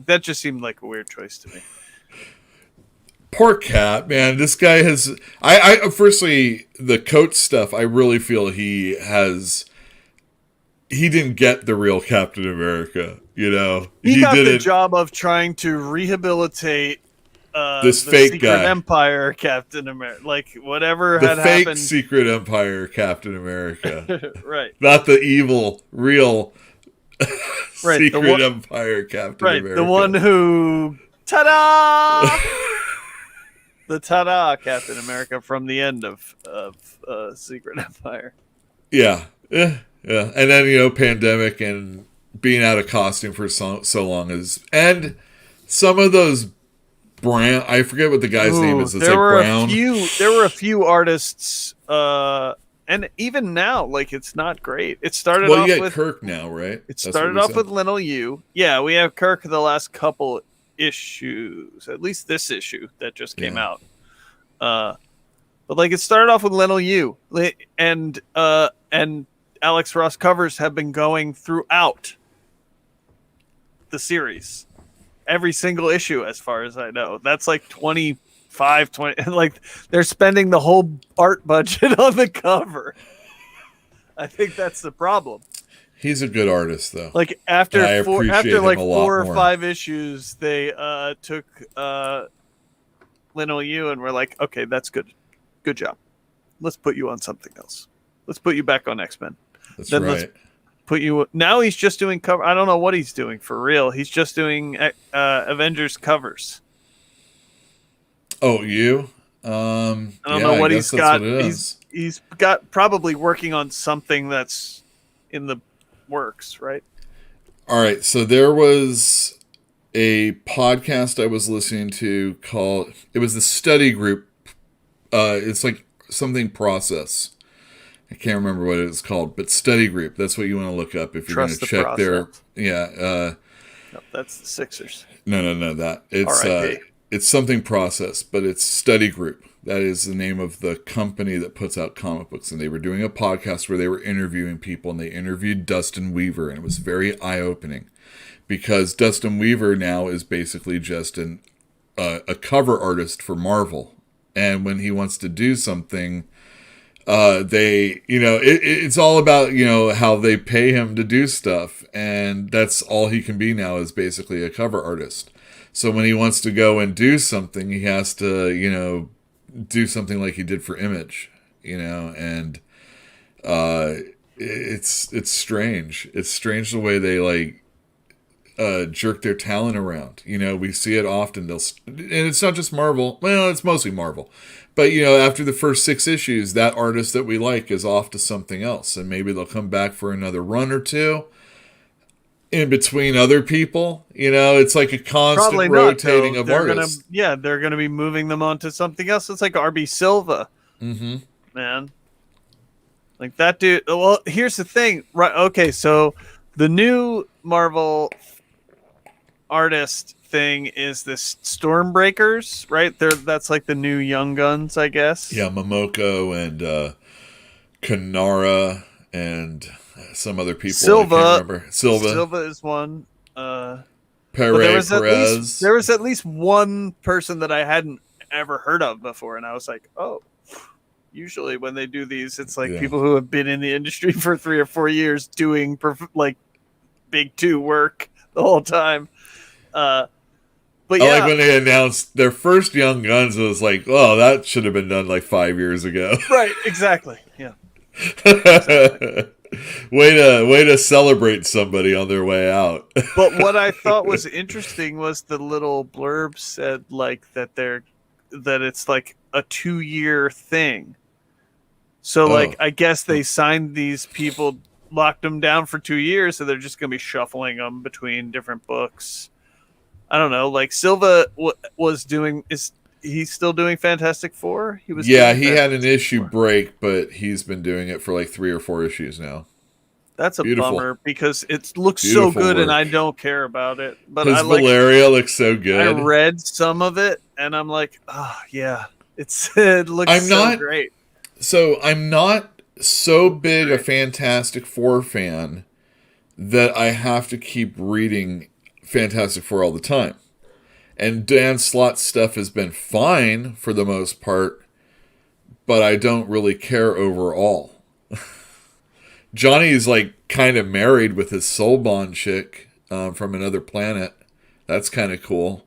That just seemed like a weird choice to me. Poor Cap, man. This guy has. I firstly, the coat stuff. I really feel he didn't get the real Captain America. You know, he got the job of trying to rehabilitate this the fake Secret guy, Empire Captain America, like whatever the had fake happened. Secret Empire Captain America, right? Not the evil, real right, Secret Empire Captain America, the one who ta-da, the ta-da Captain America from the end of Secret Empire. Yeah, and then pandemic and being out of costume for so long and some of those brown. I forget what the guy's name is. It's brown. There were a few artists, and even now, like it's not great. It started off with Kirk now, right? It started off with Lionel Yu. Yeah, we have Kirk the last couple issues, at least this issue that just came out. But like it started off with Lionel Yu, and Alex Ross covers have been going throughout the series, every single issue, as far as I know. That's like 20, like they're spending the whole art budget on the cover. I think that's the problem. He's a good artist, though. Like after like 4 or 5 issues, they took Lionel Yu and were like, okay, that's good job. Let's put you on something else. Let's put you back on X-Men. That's then right. Let's put you. Now he's just doing cover. I don't know what he's doing for real. He's just doing Avengers covers. Oh, you? I don't know what he's got. He's got probably working on something that's in the works, right? All right. So there was a podcast I was listening to called. It was the Study Group. It's like something process. I can't remember what it's called, but Study Group. That's what you want to look up if you're going to check their. Yeah. No, that's the Sixers. No. That it's something process, but it's Study Group. That is the name of the company that puts out comic books, and they were doing a podcast where they were interviewing people, and they interviewed Dustin Weaver, and it was very eye-opening because Dustin Weaver now is basically just a cover artist for Marvel, and when he wants to do something. It's all about, how they pay him to do stuff. And that's all he can be now is basically a cover artist. So when he wants to go and do something, he has to, do something like he did for Image, and, it's strange. It's strange the way they jerk their talent around. We see it often. And it's not just Marvel. Well, it's mostly Marvel. But, after the first 6 issues, that artist that we like is off to something else. And maybe they'll come back for another run or two in between other people. It's like a constant rotating of artists. They're going to be moving them on to something else. It's like RB Silva. Mm-hmm. Man. Like that dude. Well, here's the thing. Right. Okay, so the new Marvel artist thing is this Stormbreakers, right? That's like the new Young Guns, I guess. Yeah, Momoko and Kanara and some other people. Silva. I can't remember. Silva is one. Perez. There was at least one person that I hadn't ever heard of before, and I was like, oh. Usually when they do these, it's like people who have been in the industry for 3 or 4 years doing like big 2 work the whole time. But I like when they announced their first Young Guns, it was like, oh, that should have been done like 5 years ago. Right, exactly. Yeah. Exactly. Way to celebrate somebody on their way out. But what I thought was interesting was the little blurb said like that it's like a 2-year thing. So like I guess they signed these people, locked them down for 2 years, so they're just going to be shuffling them between different books. I don't know. Like Silva was doing. Is he still doing Fantastic Four? He was. Yeah, doing he had an Fantastic issue Four. break, but he's been doing it for like 3 or 4 issues now. That's a Beautiful. bummer because it looks Beautiful so good, work. and I don't care about it. But His I like. Valeria looks so good. I read some of it, and I'm like, oh yeah, it looks great. So I'm not so big a Fantastic Four fan that I have to keep reading Fantastic Four all the time. And Dan Slott's stuff has been fine for the most part, but I don't really care overall. Johnny's like kind of married with his soul bond chick from another planet. That's kind of cool.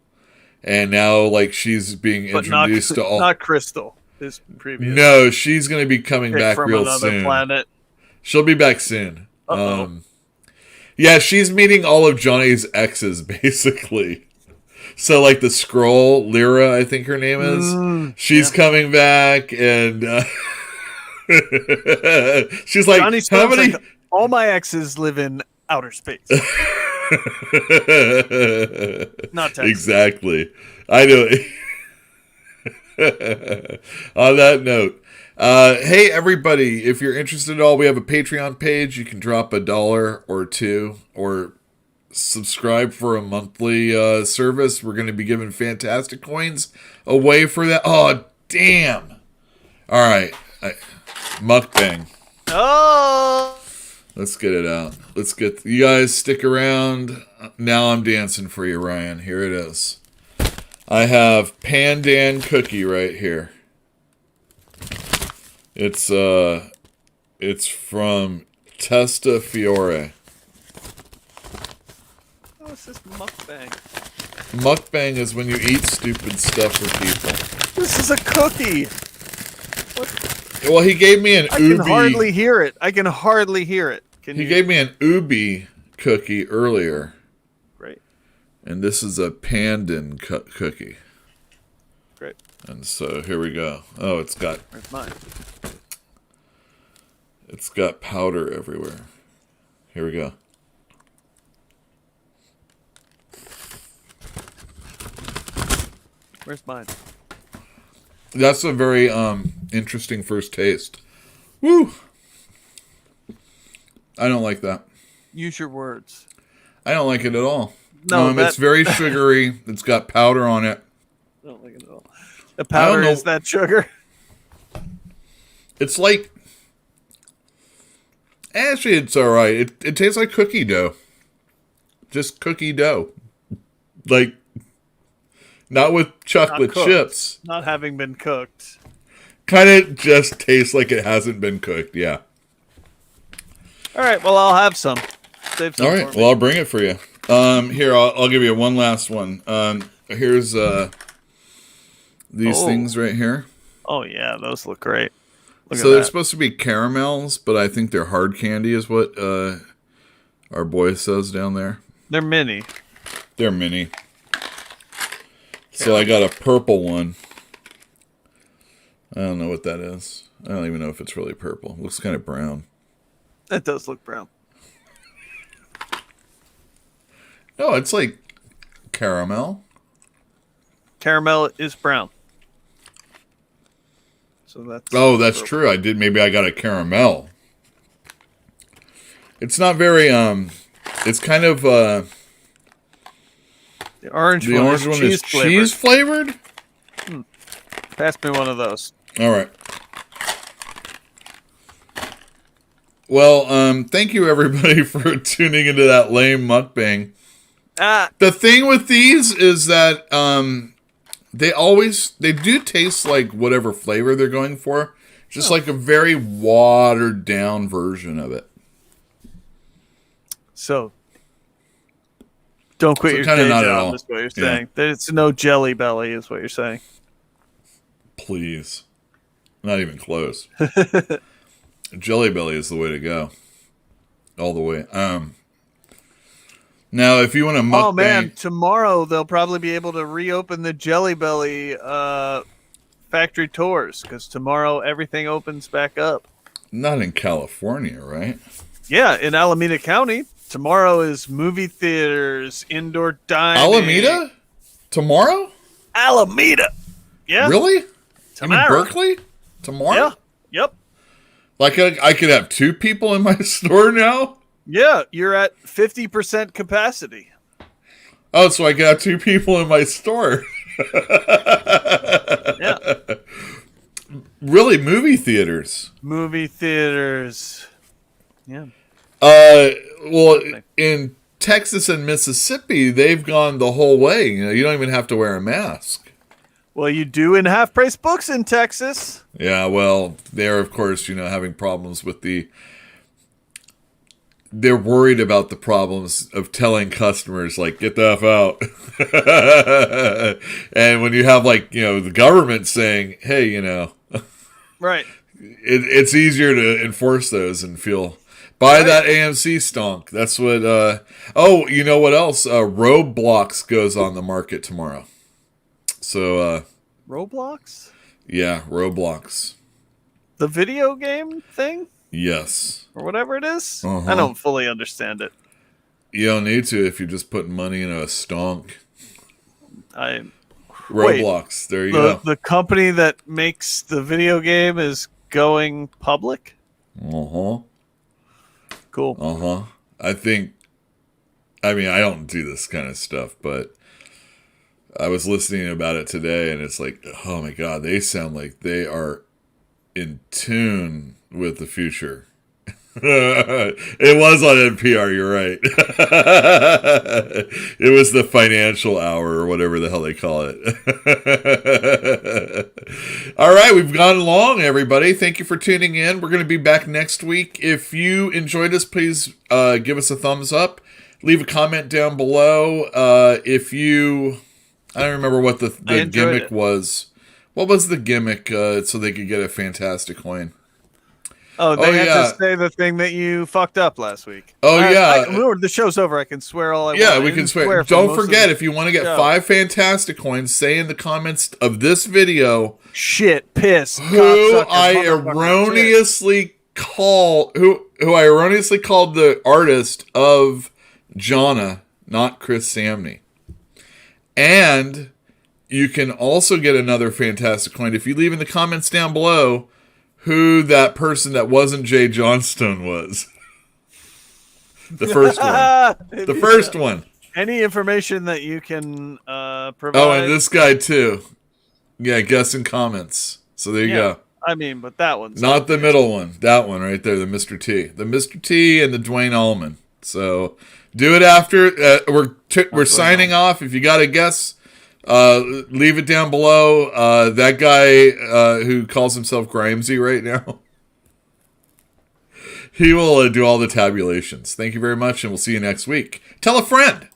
And now like she's being introduced to all. Not Crystal. His previous. No, she's going to be coming back from real another soon. Planet. She'll be back soon. Yeah, she's meeting all of Johnny's exes basically. So, like the Skrull, Lyra, I think her name is. She's coming back, and she's like, Johnny "How many?" Like, all my exes live in outer space. Not Texas. Exactly. I know. On that note, hey everybody! If you're interested at all, we have a Patreon page. You can drop $1 or $2 or subscribe for a monthly service. We're going to be giving fantastic coins away for that. Oh, damn. All right. Mukbang. Oh! Let's get it out. Let's get... You guys stick around. Now I'm dancing for you, Ryan. Here it is. I have Pandan Cookie right here. It's from Testa Fiore. What's this mukbang? Mukbang is when you eat stupid stuff for people. This is a cookie. What? Well, he gave me an ubi. I can hardly hear it. He gave me an ubi cookie earlier. Great. And this is a pandan cookie. Great. And so here we go. Oh, it's got... Where's mine? It's got powder everywhere. Here we go. Where's mine? That's a very interesting first taste. Woo! I don't like that. Use your words. I don't like it at all. No, it's very sugary. It's got powder on it. I don't like it at all. The powder is that sugar. It's like... Actually, it's alright. It tastes like cookie dough. Just cookie dough. Like... Not with chocolate chips. Not having been cooked. Kind of just tastes like it hasn't been cooked, yeah. All right, well, I'll have some. Save some. All right, well, I'll bring it for you. Here, I'll give you one last one. Here's these things right here. Oh, yeah, those look great. So they're supposed to be caramels, but I think they're hard candy is what our boy says down there. They're mini. They're mini. So I got a purple one. I don't know what that is. I don't even know if it's really purple. It looks kind of brown. That does look brown. No, it's like caramel. Caramel is brown. So that's... Oh, that's true. Maybe I got a caramel. It's not very, it's kind of, The orange one is cheese flavored? Pass me one of those. All right. Well, thank you everybody for tuning into that lame mukbang. The thing with these is that they do taste like whatever flavor they're going for. Just like a very watered down version of it. So don't quit your day job, is what you're saying. Yeah. It's no Jelly Belly, is what you're saying. Please. Not even close. Jelly Belly is the way to go. All the way. Now, if you want to mukbang... Oh, man. Tomorrow, they'll probably be able to reopen the Jelly Belly factory tours, because tomorrow everything opens back up. Not in California, right? Yeah, in Alameda County. Tomorrow is movie theaters, indoor dining. Alameda? Tomorrow? Alameda. Yeah. Really? Tomorrow. You mean Berkeley? Tomorrow? Yeah. Yep. Like I could have 2 people in my store now? Yeah, you're at 50% capacity. Oh, so I could have 2 people in my store. Yeah. Really, movie theaters? Movie theaters. Yeah. Well, in Texas and Mississippi, they've gone the whole way. You don't even have to wear a mask. Well, you do in half-price books in Texas. Yeah, well, they're, of course, having problems with they're worried about the problems of telling customers, like, get the F out. And when you have, the government saying, hey, Right. it's easier to enforce those and feel... Buy that AMC stonk. That's what... you know what else? Roblox goes on the market tomorrow. So... Roblox? Yeah, Roblox. The video game thing? Yes. Or whatever it is? Uh-huh. I don't fully understand it. You don't need to if you're just putting money in a stonk. Roblox. There you go. The company that makes the video game is going public? Uh-huh. Cool. Uh-huh. I don't do this kind of stuff, but I was listening about it today, and it's like, oh my God, they sound like they are in tune with the future. It was on NPR, you're right. It was the financial hour or whatever the hell they call it. All right, we've gone long, everybody. Thank you for tuning in. We're going to be back next week. If you enjoyed us, please give us a thumbs up. Leave a comment down below. I don't remember what the gimmick was. What was the gimmick so they could get a fantastic coin? Oh, they had to say the thing that you fucked up last week. Oh, yeah. The show's over. I can swear all I want. Yeah, we can swear. Don't forget, if you want to get 5 fantastic coins, say in the comments of this video... Shit, piss, who I erroneously called the artist of Jhana, not Chris Samney. And you can also get another fantastic coin if you leave in the comments down below who that person that wasn't Jay Johnstone was. The first one. The first one. Any information that you can provide. Oh, and this guy too. Yeah, guess in comments. So there you go. I mean, but that one's not the middle one. That one right there, the Mr. T. The Mr. T and the Dwayne Allman. So do it after. We're signing off. If you got a guess, leave it down below. That guy who calls himself Grimesy right now, he will do all the tabulations. Thank you very much, and we'll see you next week. Tell a friend.